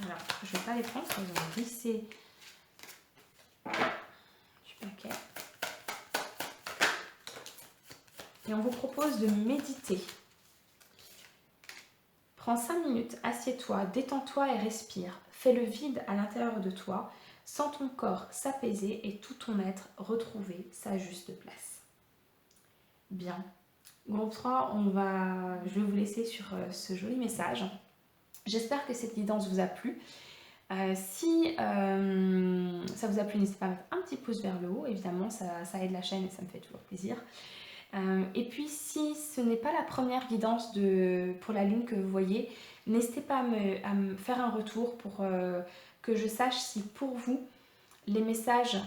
Alors, je ne vais pas les prendre, parce qu'ils ont glissé du paquet. Et on vous propose de méditer. Prends 5 minutes, assieds-toi, détends-toi et respire. Fais le vide à l'intérieur de toi. Sens ton corps s'apaiser et tout ton être retrouver sa juste place. Bien. Groupe 3, je vais vous laisser sur ce joli message. J'espère que cette guidance vous a plu. Si ça vous a plu, n'hésitez pas à mettre un petit pouce vers le haut. Évidemment, ça aide la chaîne et ça me fait toujours plaisir. Et puis, si ce n'est pas la première guidance pour la lune que vous voyez, n'hésitez pas à me faire un retour pour que je sache si pour vous, les messages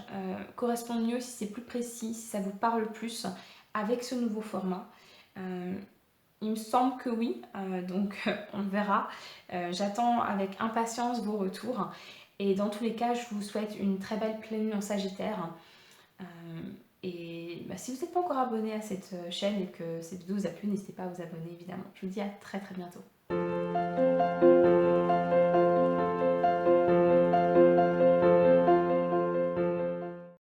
correspondent mieux, si c'est plus précis, si ça vous parle plus avec ce nouveau format. Il me semble que oui, donc on verra. J'attends avec impatience vos retours. Et dans tous les cas, je vous souhaite une très belle pleine lune en Sagittaire. Et si vous n'êtes pas encore abonné à cette chaîne et que cette vidéo vous a plu, n'hésitez pas à vous abonner évidemment. Je vous dis à très très bientôt.